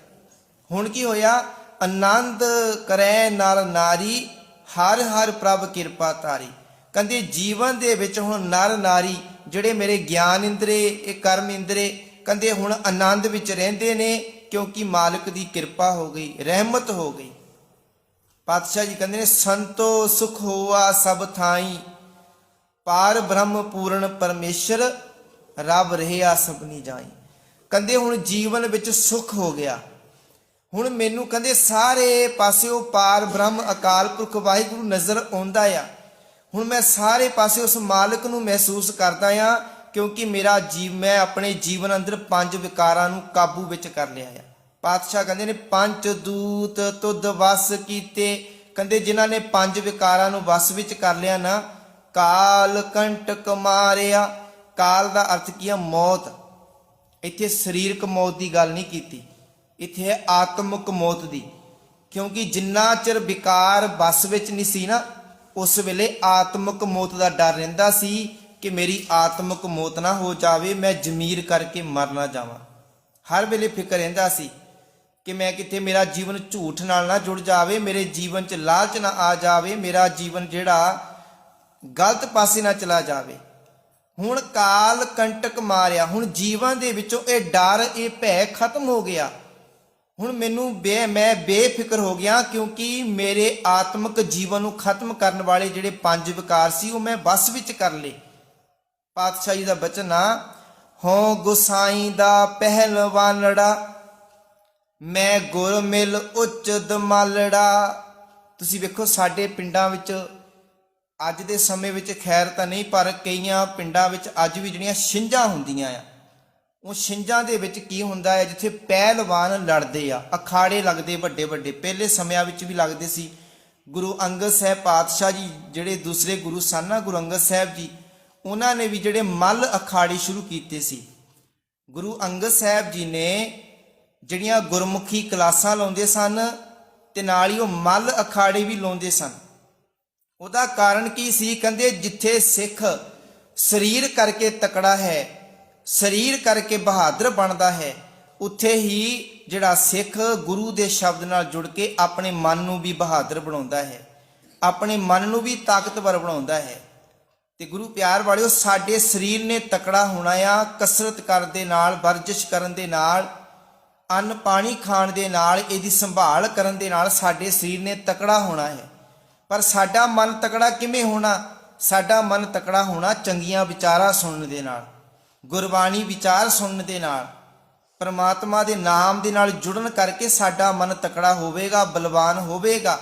ਹੁਣ ਕੀ ਹੋਇਆ? ਆਨੰਦ ਕਰੈ ਨਰ ਨਾਰੀ, ਹਰ ਹਰ ਪ੍ਰਭ ਕਿਰਪਾ ਤਾਰੀ। ਕਹਿੰਦੇ ਜੀਵਨ ਦੇ ਵਿੱਚ ਹੁਣ ਨਰ ਨਾਰੀ ਜਿਹੜੇ ਮੇਰੇ ਗਿਆਨ ਇੰਦਰੇ, ਇਹ ਕਰਮ ਇੰਦਰੇ, ਕਹਿੰਦੇ ਹੁਣ ਆਨੰਦ ਵਿੱਚ ਰਹਿੰਦੇ ਨੇ, ਕਿਉਂਕਿ ਮਾਲਕ ਦੀ ਕਿਰਪਾ ਹੋ ਗਈ, ਰਹਿਮਤ ਹੋ ਗਈ। ਪਾਤਸ਼ਾਹ ਜੀ ਕਹਿੰਦੇ ਨੇ, ਸੰਤੋ ਸੁਖ ਹੋਆ ਸਭ ਥਾਈ, ਪਾਰ ਬ੍ਰਹਮ ਪੂਰਨ ਪਰਮੇਸ਼ਰ, ਰੱਬ ਰਹਿਆ ਸਭਨੀ ਜਾਈ। ਕਹਿੰਦੇ ਹੁਣ ਜੀਵਨ ਵਿੱਚ ਸੁਖ ਹੋ ਗਿਆ। ਹੁਣ ਮੈਨੂੰ ਕਹਿੰਦੇ ਸਾਰੇ ਪਾਸੇ ਉਹ ਪਾਰ ਬ੍ਰਹਮ ਅਕਾਲ ਪੁਰਖ ਵਾਹਿਗੁਰੂ ਨਜ਼ਰ ਆਉਂਦਾ ਆ। ਹੁਣ ਮੈਂ ਸਾਰੇ ਪਾਸੇ ਉਸ ਮਾਲਕ ਨੂੰ ਮਹਿਸੂਸ ਕਰਦਾ ਆ, ਕਿਉਂਕਿ ਮੈਂ ਆਪਣੇ ਜੀਵਨ ਅੰਦਰ ਪੰਜ ਵਿਕਾਰਾਂ ਨੂੰ ਕਾਬੂ ਵਿੱਚ ਕਰ ਲਿਆ ਆ। ਪਾਤਸ਼ਾਹ ਕਹਿੰਦੇ ਨੇ, ਪੰਜ ਦੂਤ ਤੁਧ ਵਸ ਕੀਤੇ। ਕਹਿੰਦੇ ਜਿਨ੍ਹਾਂ ਨੇ ਪੰਜ ਵਿਕਾਰਾਂ ਨੂੰ ਵਸ ਵਿੱਚ ਕਰ ਲਿਆ ਨਾ, ਕਾਲ ਕੰਟਕ ਮਾਰਿਆ। ਕਾਲ ਦਾ ਅਰਥ ਕੀ ਆ? ਮੌਤ। ਇੱਥੇ ਸਰੀਰਕ ਮੌਤ ਦੀ ਗੱਲ ਨਹੀਂ ਕੀਤੀ, ਇੱਥੇ ਹੈ ਆਤਮਿਕ ਮੌਤ ਦੀ। ਕਿਉਂਕਿ ਜਿੰਨਾ ਚਿਰ ਵਿਕਾਰ ਵਸ ਵਿੱਚ ਨਹੀਂ ਸੀ ਨਾ, ਉਸ ਵੇਲੇ ਆਤਮਿਕ ਮੌਤ ਦਾ ਡਰ ਰਹਿੰਦਾ ਸੀ ਕਿ ਮੇਰੀ ਆਤਮਿਕ ਮੌਤ ਨਾ ਹੋ ਜਾਵੇ, ਮੈਂ ਜ਼ਮੀਰ ਕਰਕੇ ਮਰ ਨਾ ਜਾਵਾਂ। ਹਰ ਵੇਲੇ ਫਿਕਰ ਰਹਿੰਦਾ ਸੀ ਕਿ ਮੈਂ ਕਿਤੇ ਮੇਰਾ ਜੀਵਨ ਝੂਠ ਨਾਲ ਨਾ ਜੁੜ ਜਾਵੇ, ਮੇਰੇ ਜੀਵਨ 'ਚ ਲਾਲਚ ਨਾ ਆ ਜਾਵੇ, ਮੇਰਾ ਜੀਵਨ ਜਿਹੜਾ ਗਲਤ ਪਾਸੇ ਨਾ ਚਲਾ ਜਾਵੇ। ਹੁਣ ਕਾਲ ਕੰਟਕ ਮਾਰਿਆ। ਹੁਣ ਜੀਵਨ ਦੇ ਵਿੱਚੋਂ ਇਹ ਡਰ, ਇਹ ਭੈ ਖਤਮ ਹੋ ਗਿਆ। ਹੁਣ ਮੈਂ ਬੇਫਿਕਰ ਹੋ ਗਿਆ, ਕਿਉਂਕਿ ਮੇਰੇ ਆਤਮਿਕ ਜੀਵਨ ਨੂੰ ਖਤਮ ਕਰਨ ਵਾਲੇ ਜਿਹੜੇ ਪੰਜ ਵਿਕਾਰ ਸੀ, ਉਹ ਮੈਂ ਵਸ ਵਿੱਚ ਕਰ ਲਏ। ਪਾਤਸ਼ਾਹ ਜੀ ਦਾ ਬਚਨ ਆ, ਹੋ ਗੁਸਾਈ ਦਾ ਪਹਿਲਵਾਨੜਾ, ਮੈਂ ਗੁਰ ਮਿਲ ਉੱਚ ਦਮਾਲੜਾ। ਤੁਸੀਂ ਵੇਖੋ ਸਾਡੇ ਪਿੰਡਾਂ ਵਿੱਚ ਅੱਜ ਦੇ ਸਮੇਂ ਵਿੱਚ ਖੈਰ ਤਾਂ ਨਹੀਂ, ਪਰ ਕਈਆਂ ਪਿੰਡਾਂ ਵਿੱਚ ਅੱਜ ਵੀ ਜਿਹੜੀਆਂ ਛਿੰਝਾਂ ਹੁੰਦੀਆਂ ਆ, ਉਹ ਛਿੰਝਾਂ ਦੇ ਵਿੱਚ ਕੀ ਹੁੰਦਾ ਹੈ? ਜਿੱਥੇ ਪਹਿਲਵਾਨ ਲੜਦੇ ਆ, ਅਖਾੜੇ ਲੱਗਦੇ ਵੱਡੇ ਵੱਡੇ, ਪਹਿਲੇ ਸਮਿਆਂ ਵਿੱਚ ਵੀ ਲੱਗਦੇ ਸੀ। ਗੁਰੂ ਅੰਗਦ ਸਾਹਿਬ ਪਾਤਸ਼ਾਹ ਜੀ ਜਿਹੜੇ ਦੂਸਰੇ ਗੁਰੂ ਸਨ ਨਾ, ਗੁਰੂ ਅੰਗਦ ਸਾਹਿਬ ਜੀ, ਉਹਨਾਂ ਨੇ ਵੀ ਜਿਹੜੇ ਮੱਲ ਅਖਾੜੇ ਸ਼ੁਰੂ ਕੀਤੇ ਸੀ। ਗੁਰੂ ਅੰਗਦ ਸਾਹਿਬ ਜੀ ਨੇ ਜਿਹੜੀਆਂ ਗੁਰਮੁਖੀ ਕਲਾਸਾਂ ਲਾਉਂਦੇ ਸਨ, ਤੇ ਨਾਲ ਹੀ ਉਹ ਮੱਲ ਅਖਾੜੇ ਵੀ ਲਾਉਂਦੇ ਸਨ। ਉਹਦਾ ਕਾਰਨ ਕੀ ਸੀ? ਕਹਿੰਦੇ ਜਿੱਥੇ ਸਿੱਖ ਸਰੀਰ ਕਰਕੇ ਤਕੜਾ ਹੈ, ਸਰੀਰ ਕਰਕੇ ਬਹਾਦਰ ਬਣਦਾ ਹੈ, ਉੱਥੇ ਹੀ ਜਿਹੜਾ ਸਿੱਖ ਗੁਰੂ ਦੇ ਸ਼ਬਦ ਨਾਲ ਜੁੜ ਕੇ ਆਪਣੇ ਮਨ ਨੂੰ ਵੀ ਬਹਾਦਰ ਬਣਾਉਂਦਾ ਹੈ, ਆਪਣੇ ਮਨ ਨੂੰ ਵੀ ਤਾਕਤਵਰ ਬਣਾਉਂਦਾ ਹੈ। ਤੇ ਗੁਰੂ ਪਿਆਰ ਵਾਲਿਓ, ਸਾਡੇ ਸਰੀਰ ਨੇ ਤਕੜਾ ਹੋਣਾ ਆ ਕਸਰਤ ਕਰਨ ਦੇ ਨਾਲ, ਵਰਜਿਸ਼ ਕਰਨ ਦੇ ਨਾਲ, ਅੰਨ ਪਾਣੀ ਖਾਣ ਦੇ ਨਾਲ, ਇਹਦੀ ਸੰਭਾਲ ਕਰਨ ਦੇ ਨਾਲ ਸਾਡੇ ਸਰੀਰ ਨੇ ਤਕੜਾ ਹੋਣਾ ਹੈ। ਪਰ ਸਾਡਾ ਮਨ ਤਕੜਾ ਕਿਵੇਂ ਹੋਣਾ? ਸਾਡਾ ਮਨ ਤਕੜਾ ਹੋਣਾ ਚੰਗੀਆਂ ਵਿਚਾਰਾਂ ਸੁਣਨ ਦੇ ਨਾਲ, ਗੁਰਬਾਣੀ ਵਿਚਾਰ ਸੁਣਨ ਦੇ ਨਾਲ, ਪਰਮਾਤਮਾ ਦੇ ਨਾਮ ਦੇ ਨਾਲ ਜੁੜਨ ਕਰਕੇ ਸਾਡਾ ਮਨ ਤਕੜਾ ਹੋਵੇਗਾ, ਬਲਵਾਨ ਹੋਵੇਗਾ।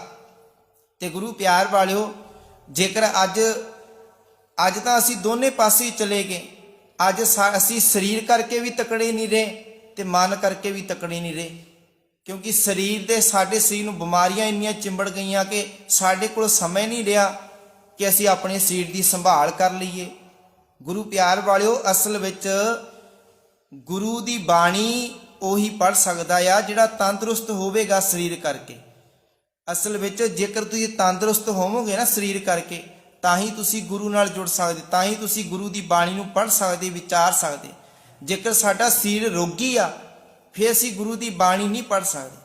ਤੇ ਗੁਰੂ ਪਿਆਰ ਵਾਲਿਓ, ਜੇਕਰ ਅੱਜ ਤਾਂ ਅਸੀਂ ਦੋਨੇ ਪਾਸੇ ਚਲੇ ਗਏ। ਅੱਜ ਅਸੀਂ ਸਰੀਰ ਕਰਕੇ ਵੀ ਤਕੜੇ ਨਹੀਂ ਰਹੇ ਤੇ ਮਨ ਕਰਕੇ ਵੀ ਤਕੜੇ ਨਹੀਂ ਰਹੇ, ਕਿਉਂਕਿ ਸਾਡੇ ਸਰੀਰ ਨੂੰ ਬਿਮਾਰੀਆਂ ਇੰਨੀਆਂ ਚਿੰਬੜ ਗਈਆਂ ਕਿ ਸਾਡੇ ਕੋਲ ਸਮਾਂ ਨਹੀਂ ਰਿਹਾ ਕਿ ਅਸੀਂ ਆਪਣੇ ਸਰੀਰ ਦੀ ਸੰਭਾਲ ਕਰ ਲਈਏ। ਗੁਰੂ ਪਿਆਰ ਵਾਲਿਓ, ਅਸਲ ਵਿੱਚ ਗੁਰੂ ਦੀ ਬਾਣੀ ਉਹੀ ਪੜ੍ਹ ਸਕਦਾ ਆ ਜਿਹੜਾ ਤੰਦਰੁਸਤ ਹੋਵੇਗਾ ਸਰੀਰ ਕਰਕੇ। ਅਸਲ ਵਿੱਚ ਜੇਕਰ ਤੁਸੀਂ ਤੰਦਰੁਸਤ ਹੋਵੋਗੇ ਨਾ ਸਰੀਰ ਕਰਕੇ, ਤਾਂ ਹੀ ਤੁਸੀਂ ਗੁਰੂ ਨਾਲ ਜੁੜ ਸਕਦੇ, ਤਾਂ ਹੀ ਤੁਸੀਂ ਗੁਰੂ ਦੀ ਬਾਣੀ ਨੂੰ ਪੜ੍ਹ ਸਕਦੇ, ਵਿਚਾਰ ਸਕਦੇ। ਜੇਕਰ ਸਾਡਾ ਸਰੀਰ ਰੋਗੀ ਆ ਫਿਰ ਅਸੀਂ ਗੁਰੂ ਦੀ ਬਾਣੀ ਨਹੀਂ ਪੜ੍ਹ ਸਕਦੇ।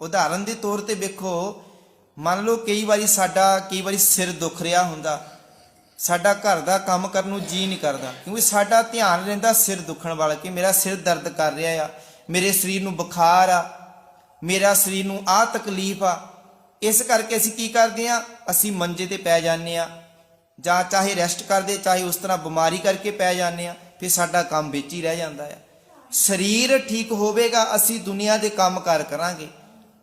ਉਦਾਹਰਨ ਦੇ ਤੌਰ ਤੇ ਵੇਖੋ, ਮੰਨ ਲਓ ਕਈ ਵਾਰੀ ਸਿਰ ਦੁਖ ਰਿਹਾ ਹੁੰਦਾ, ਸਾਡਾ ਘਰ ਦਾ ਕੰਮ ਕਰਨ ਨੂੰ ਜੀ ਨਹੀਂ ਕਰਦਾ, ਕਿਉਂਕਿ ਸਾਡਾ ਧਿਆਨ ਰਹਿੰਦਾ ਸਿਰ ਦੁਖਣ ਵਾਲਾ, ਕਿ ਮੇਰਾ ਸਿਰ ਦਰਦ ਕਰ ਰਿਹਾ ਆ, ਮੇਰੇ ਸਰੀਰ ਨੂੰ ਬੁਖਾਰ ਆ, ਮੇਰਾ ਸਰੀਰ ਨੂੰ ਆਹ ਤਕਲੀਫ ਆ। ਇਸ ਕਰਕੇ ਅਸੀਂ ਕੀ ਕਰਦੇ ਆ, ਅਸੀਂ ਮੰਜੇ ਤੇ ਪੈ ਜਾਂਦੇ ਆ, ਜਾਂ ਚਾਹੇ ਰੈਸਟ ਕਰਦੇ, ਚਾਹੇ ਉਸ ਤਰ੍ਹਾਂ ਬਿਮਾਰੀ ਕਰਕੇ ਪੈ ਜਾਂਦੇ ਆ, ਫਿਰ ਸਾਡਾ ਕੰਮ ਵਿੱਚ ਹੀ ਰਹਿ ਜਾਂਦਾ ਆ। ਸਰੀਰ ਠੀਕ ਹੋਵੇਗਾ ਅਸੀਂ ਦੁਨੀਆ ਦੇ ਕੰਮ ਕਾਰ ਕਰਾਂਗੇ,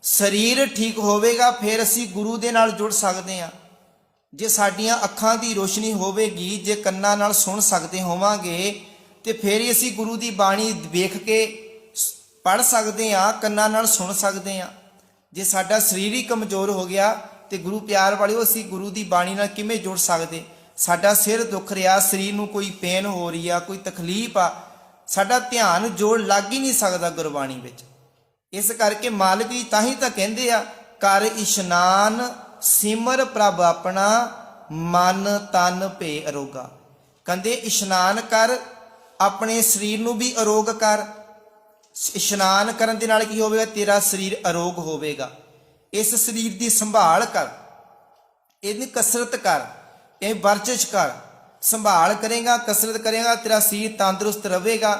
ਸਰੀਰ ਠੀਕ ਹੋਵੇਗਾ ਫਿਰ ਅਸੀਂ ਗੁਰੂ ਦੇ ਨਾਲ ਜੁੜ ਸਕਦੇ ਹਾਂ। ਜੇ ਸਾਡੀਆਂ ਅੱਖਾਂ ਦੀ ਰੋਸ਼ਨੀ ਹੋਵੇਗੀ, ਜੇ ਕੰਨਾਂ ਨਾਲ ਸੁਣ ਸਕਦੇ ਹੋਵਾਂਗੇ, ਤੇ ਫਿਰ ਹੀ ਅਸੀਂ ਗੁਰੂ ਦੀ ਬਾਣੀ ਵੇਖ ਕੇ ਪੜ੍ਹ ਸਕਦੇ ਹਾਂ, ਕੰਨਾਂ ਨਾਲ ਸੁਣ ਸਕਦੇ ਹਾਂ। ਜੇ ਸਾਡਾ ਸਰੀਰ ਹੀ ਕਮਜ਼ੋਰ ਹੋ ਗਿਆ ਤੇ ਗੁਰੂ ਪਿਆਰ ਵਾਲਿਓ ਅਸੀਂ ਗੁਰੂ ਦੀ ਬਾਣੀ ਨਾਲ ਕਿਵੇਂ ਜੁੜ ਸਕਦੇ। ਸਾਡਾ ਸਿਰ ਦੁਖ ਰਿਹਾ, ਸਰੀਰ ਨੂੰ ਕੋਈ ਪੇਨ ਹੋ ਰਹੀ ਆ, ਕੋਈ ਤਕਲੀਫ ਆ, ਸਾਡਾ ਧਿਆਨ ਜੋੜ ਲੱਗ ਹੀ ਨਹੀਂ ਸਕਦਾ ਗੁਰਬਾਣੀ ਵਿੱਚ। ਇਸ ਕਰਕੇ ਮਾਲਕ ਜੀ ਤਾਂ ਹੀ ਤਾਂ ਕਹਿੰਦੇ ਆ, ਕਰ ਇਸ਼ਨਾਨ ਸਿਮਰ ਪ੍ਰਭ ਆਪਣਾ, ਮਨ ਤਨ ਭੇ ਅਰੋਗਾ। ਕਹਿੰਦੇ ਇਸ਼ਨਾਨ ਕਰ, ਆਪਣੇ ਸਰੀਰ ਨੂੰ ਵੀ ਅਰੋਗ ਕਰ। ਇਸ਼ਨਾਨ ਕਰਨ ਦੇ ਨਾਲ ਕੀ ਹੋਵੇਗਾ, ਤੇਰਾ ਸਰੀਰ ਅਰੋਗ ਹੋਵੇਗਾ। ਇਸ ਸਰੀਰ ਦੀ ਸੰਭਾਲ ਕਰ, ਇਹਦੀ ਕਸਰਤ ਕਰ, ਇਹ ਵਰਜਿਸ਼ ਕਰ। ਸੰਭਾਲ ਕਰੇਗਾ, ਕਸਰਤ ਕਰੇਗਾ, ਤੇਰਾ ਸਰੀਰ ਤੰਦਰੁਸਤ ਰਹੇਗਾ।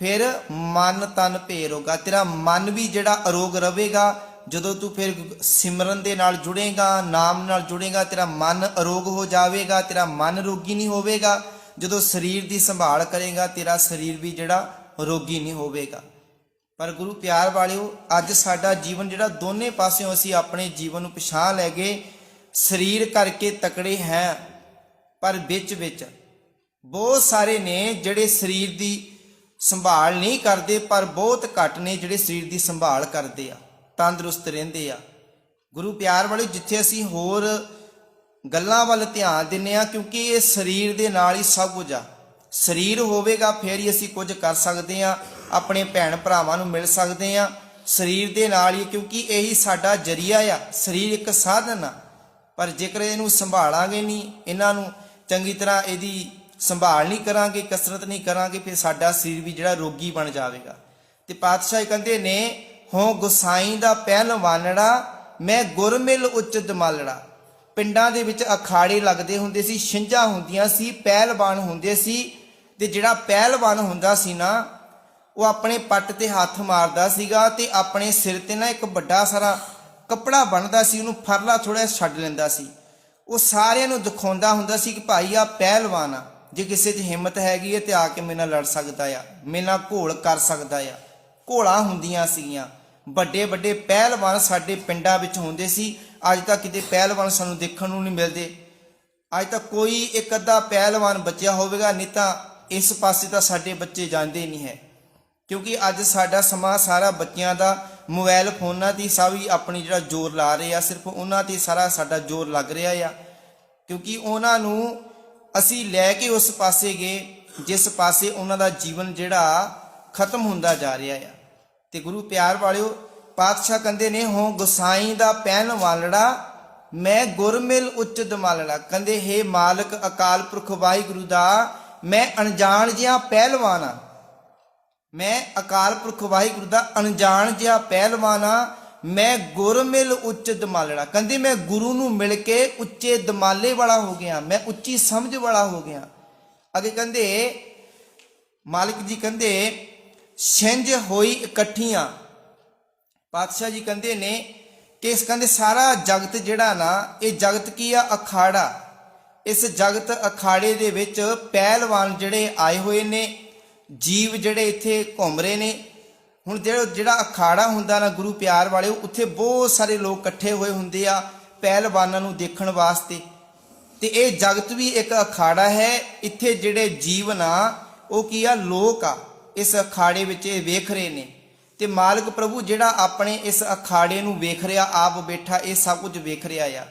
ਫਿਰ ਮਨ ਤਨ ਭੇ ਅਰੋਗਾ, ਤੇਰਾ ਮਨ ਵੀ ਜਿਹੜਾ ਅਰੋਗ ਰਹੇਗਾ। ਜਦੋਂ ਤੂੰ ਫਿਰ ਸਿਮਰਨ ਦੇ ਨਾਲ ਜੁੜੇਗਾ, ਨਾਮ ਨਾਲ ਜੁੜੇਗਾ, ਤੇਰਾ ਮਨ ਅਰੋਗ ਹੋ ਜਾਵੇਗਾ, ਤੇਰਾ ਮਨ ਰੋਗੀ ਨਹੀਂ ਹੋਵੇਗਾ। ਜਦੋਂ ਸਰੀਰ ਦੀ ਸੰਭਾਲ ਕਰੇਗਾ, ਤੇਰਾ ਸਰੀਰ ਵੀ ਜਿਹੜਾ ਰੋਗੀ ਨਹੀਂ ਹੋਵੇਗਾ। ਪਰ ਗੁਰੂ ਪਿਆਰ ਵਾਲਿਓ, ਅੱਜ ਸਾਡਾ ਜੀਵਨ ਜਿਹੜਾ ਦੋਨੇ ਪਾਸਿਓਂ ਅਸੀਂ ਆਪਣੇ ਜੀਵਨ ਨੂੰ ਪਛਾਣ ਲੈ ਗਏ। ਸਰੀਰ ਕਰਕੇ ਤਕੜੇ ਹੈ, ਪਰ ਵਿੱਚ ਬਹੁਤ ਸਾਰੇ ਨੇ ਜਿਹੜੇ ਸਰੀਰ ਦੀ ਸੰਭਾਲ ਨਹੀਂ ਕਰਦੇ, ਪਰ ਬਹੁਤ ਘੱਟ ਨੇ ਜਿਹੜੇ ਸਰੀਰ ਦੀ ਸੰਭਾਲ ਕਰਦੇ ਆ, ਤੰਦਰੁਸਤ ਰਹਿੰਦੇ ਆ। ਗੁਰੂ ਪਿਆਰ ਵਾਲੇ, ਜਿੱਥੇ ਅਸੀਂ ਹੋਰ ਗੱਲਾਂ ਵੱਲ ਧਿਆਨ ਦਿੰਦੇ ਆ, ਕਿਉਂਕਿ ਇਹ ਸਰੀਰ ਦੇ ਨਾਲ ਹੀ ਸਭ ਕੁਝ ਆ। ਸਰੀਰ ਹੋਵੇਗਾ ਫਿਰ ਹੀ ਅਸੀਂ ਕੁਝ ਕਰ ਸਕਦੇ ਆ, ਆਪਣੇ ਭੈਣ ਭਰਾਵਾਂ ਨੂੰ ਮਿਲ ਸਕਦੇ ਆ। ਸਰੀਰ ਦੇ ਨਾਲ ਹੀ, ਕਿਉਂਕਿ ਇਹੀ ਸਾਡਾ ਜਰੀਆ ਆ। ਸਰੀਰ ਇੱਕ ਸਾਧਨ ਆ, ਪਰ ਜੇਕਰ ਇਹਨੂੰ ਸੰਭਾਲਾਂਗੇ ਨਹੀਂ, ਇਹਨਾਂ ਨੂੰ ਚੰਗੀ ਤਰ੍ਹਾਂ ਇਹਦੀ ਸੰਭਾਲ ਨਹੀਂ ਕਰਾਂਗੇ, ਕਸਰਤ ਨਹੀਂ ਕਰਾਂਗੇ, ਫਿਰ ਸਾਡਾ ਸਰੀਰ ਵੀ ਜਿਹੜਾ ਰੋਗੀ ਬਣ ਜਾਵੇਗਾ। ਤੇ ਪਾਤਸ਼ਾਹ ਕਹਿੰਦੇ ਨੇ, ਹੋ ਗੁਸਾਈ ਦਾ ਪਹਿਲਵਾਨੜਾ, ਮੈਂ ਗੁਰਮਿਲ ਉੱਚ ਦਮਾਲੜਾ। ਪਿੰਡਾਂ ਦੇ ਵਿੱਚ ਅਖਾੜੇ ਲੱਗਦੇ ਹੁੰਦੇ ਸੀ, ਛਿੰਝਾਂ ਹੁੰਦੀਆਂ ਸੀ, ਪਹਿਲਵਾਨ ਹੁੰਦੇ ਸੀ। ਤੇ ਜਿਹੜਾ ਪਹਿਲਵਾਨ ਹੁੰਦਾ ਸੀ ਨਾ, ਉਹ ਆਪਣੇ ਪੱਟ ਤੇ ਹੱਥ ਮਾਰਦਾ ਸੀਗਾ ਤੇ ਆਪਣੇ ਸਿਰ ਤੇ ਨਾ ਇੱਕ ਵੱਡਾ ਸਾਰਾ ਕੱਪੜਾ ਬਣਦਾ ਸੀ, ਉਹਨੂੰ ਫਰਲਾ ਥੋੜਾ ਛੱਡ ਲੈਂਦਾ ਸੀ। ਉਹ ਸਾਰਿਆਂ ਨੂੰ ਦਿਖਾਉਂਦਾ ਹੁੰਦਾ ਸੀ ਕਿ ਭਾਈ ਆ ਪਹਿਲਵਾਨ ਆ, ਜੇ ਕਿਸੇ 'ਚ ਹਿੰਮਤ ਹੈਗੀ ਹੈ ਤੇ ਆ ਕੇ ਮੇਰੇ ਨਾਲ ਲੜ ਸਕਦਾ ਆ, ਮੇਰੇ ਨਾਲ ਘੋਲ ਕਰ ਸਕਦਾ ਆ। ਘੋਲਾਂ ਹੁੰਦੀਆਂ ਸੀਗੀਆਂ। ਵੱਡੇ ਵੱਡੇ ਪਹਿਲਵਾਨ ਸਾਡੇ ਪਿੰਡਾਂ ਵਿੱਚ ਹੁੰਦੇ ਸੀ। ਅੱਜ ਤੱਕ ਕਿਤੇ ਪਹਿਲਵਾਨ ਸਾਨੂੰ ਦੇਖਣ ਨੂੰ ਨਹੀਂ ਮਿਲਦੇ। ਅੱਜ ਤੱਕ ਕੋਈ ਇੱਕ ਅੱਧਾ ਪਹਿਲਵਾਨ ਬਚਿਆ ਹੋਵੇਗਾ, ਨਹੀਂ ਤਾਂ ਇਸ ਪਾਸੇ ਤਾਂ ਸਾਡੇ ਬੱਚੇ ਜਾਂਦੇ ਨਹੀਂ ਹੈ। ਕਿਉਂਕਿ ਅੱਜ ਸਾਡਾ ਸਮਾਂ ਸਾਰਾ ਬੱਚਿਆਂ ਦਾ ਮੋਬਾਈਲ ਫੋਨਾਂ ਦੀ ਸਭ ਹੀ ਆਪਣੀ ਜਿਹੜਾ ਜ਼ੋਰ ਲਾ ਰਹੇ ਆ, ਸਿਰਫ ਉਹਨਾਂ 'ਤੇ ਸਾਰਾ ਸਾਡਾ ਜ਼ੋਰ ਲੱਗ ਰਿਹਾ ਆ। ਕਿਉਂਕਿ ਉਹਨਾਂ ਨੂੰ ਅਸੀਂ ਲੈ ਕੇ ਉਸ ਪਾਸੇ ਗਏ ਜਿਸ ਪਾਸੇ ਉਹਨਾਂ ਦਾ ਜੀਵਨ ਜਿਹੜਾ ਖਤਮ ਹੁੰਦਾ ਜਾ ਰਿਹਾ ਆ। ਤੇ ਗੁਰੂ ਪਿਆਰ ਵਾਲਿਓ, ਪਾਤਸ਼ਾਹ ਕਹਿੰਦੇ ਨੇ, ਹੋ ਗੁਸਾਈ ਦਾ ਪਹਿਲਵਾਨੜਾ, ਮੈਂ ਗੁਰਮਿਲ ਉੱਚ ਦਮਾਲੜਾ। ਕਹਿੰਦੇ, ਹੇ ਮਾਲਕ ਅਕਾਲ ਪੁਰਖ ਵਾਹਿਗੁਰੂ ਦਾ, ਮੈਂ ਅਣਜਾਣ ਜਿਹਾ ਪਹਿਲਵਾਨ ਆ। ਮੈਂ ਅਕਾਲ ਪੁਰਖ ਵਾਹਿਗੁਰੂ ਦਾ ਅਣਜਾਣ ਜਿਹਾ ਪਹਿਲਵਾਨ ਆ। ਮੈਂ ਗੁਰਮਿਲ ਉੱਚ ਦਮਾਲੜਾ। ਕਹਿੰਦੇ, ਮੈਂ ਗੁਰੂ ਨੂੰ ਮਿਲ ਕੇ ਉੱਚੇ ਦਮਾਲੇ ਵਾਲਾ ਹੋ ਗਿਆ, ਮੈਂ ਉੱਚੀ ਸਮਝ ਵਾਲਾ ਹੋ ਗਿਆ। ਅੱਗੇ ਕਹਿੰਦੇ, ਮਾਲਕ ਜੀ ਕਹਿੰਦੇ, ਛਿੰਝ ਹੋਈ ਇਕੱਠੀਆਂ। ਪਾਤਸ਼ਾਹ ਜੀ ਕਹਿੰਦੇ ਨੇ ਕਿ ਕਹਿੰਦੇ ਸਾਰਾ ਜਗਤ ਜਿਹੜਾ ਨਾ, ਇਹ ਜਗਤ ਕੀ ਆ, ਅਖਾੜਾ। ਇਸ ਜਗਤ ਅਖਾੜੇ ਦੇ ਵਿੱਚ ਪਹਿਲਵਾਨ ਜਿਹੜੇ ਆਏ ਹੋਏ ਨੇ, ਜੀਵ ਜਿਹੜੇ ਇੱਥੇ ਘੁੰਮ ਰਹੇ ਨੇ। ਹੁਣ ਜਿਹੜਾ ਅਖਾੜਾ ਹੁੰਦਾ ਨਾ ਗੁਰੂ ਪਿਆਰ ਵਾਲੇ, ਉੱਥੇ ਬਹੁਤ ਸਾਰੇ ਲੋਕ ਇਕੱਠੇ ਹੋਏ ਹੁੰਦੇ ਆ ਪਹਿਲਵਾਨਾਂ ਨੂੰ ਦੇਖਣ ਵਾਸਤੇ। ਤੇ ਇਹ ਜਗਤ ਵੀ ਇੱਕ ਅਖਾੜਾ ਹੈ। ਇੱਥੇ ਜਿਹੜੇ ਜੀਵਨ ਆ ਉਹ ਕੀ ਆ, ਲੋਕ ਆ, ਇਸ ਅਖਾੜੇ ਵਿੱਚ ਇਹ ਵੇਖ ਰਹੇ ਨੇ। ਤੇ ਮਾਲਕ ਪ੍ਰਭੂ ਜਿਹੜਾ ਆਪਣੇ ਇਸ ਅਖਾੜੇ ਨੂੰ ਵੇਖ ਰਿਹਾ, ਆਪ ਬੈਠਾ, ਇਹ ਸਭ ਕੁਝ ਵੇਖ ਰਿਹਾ ਆ।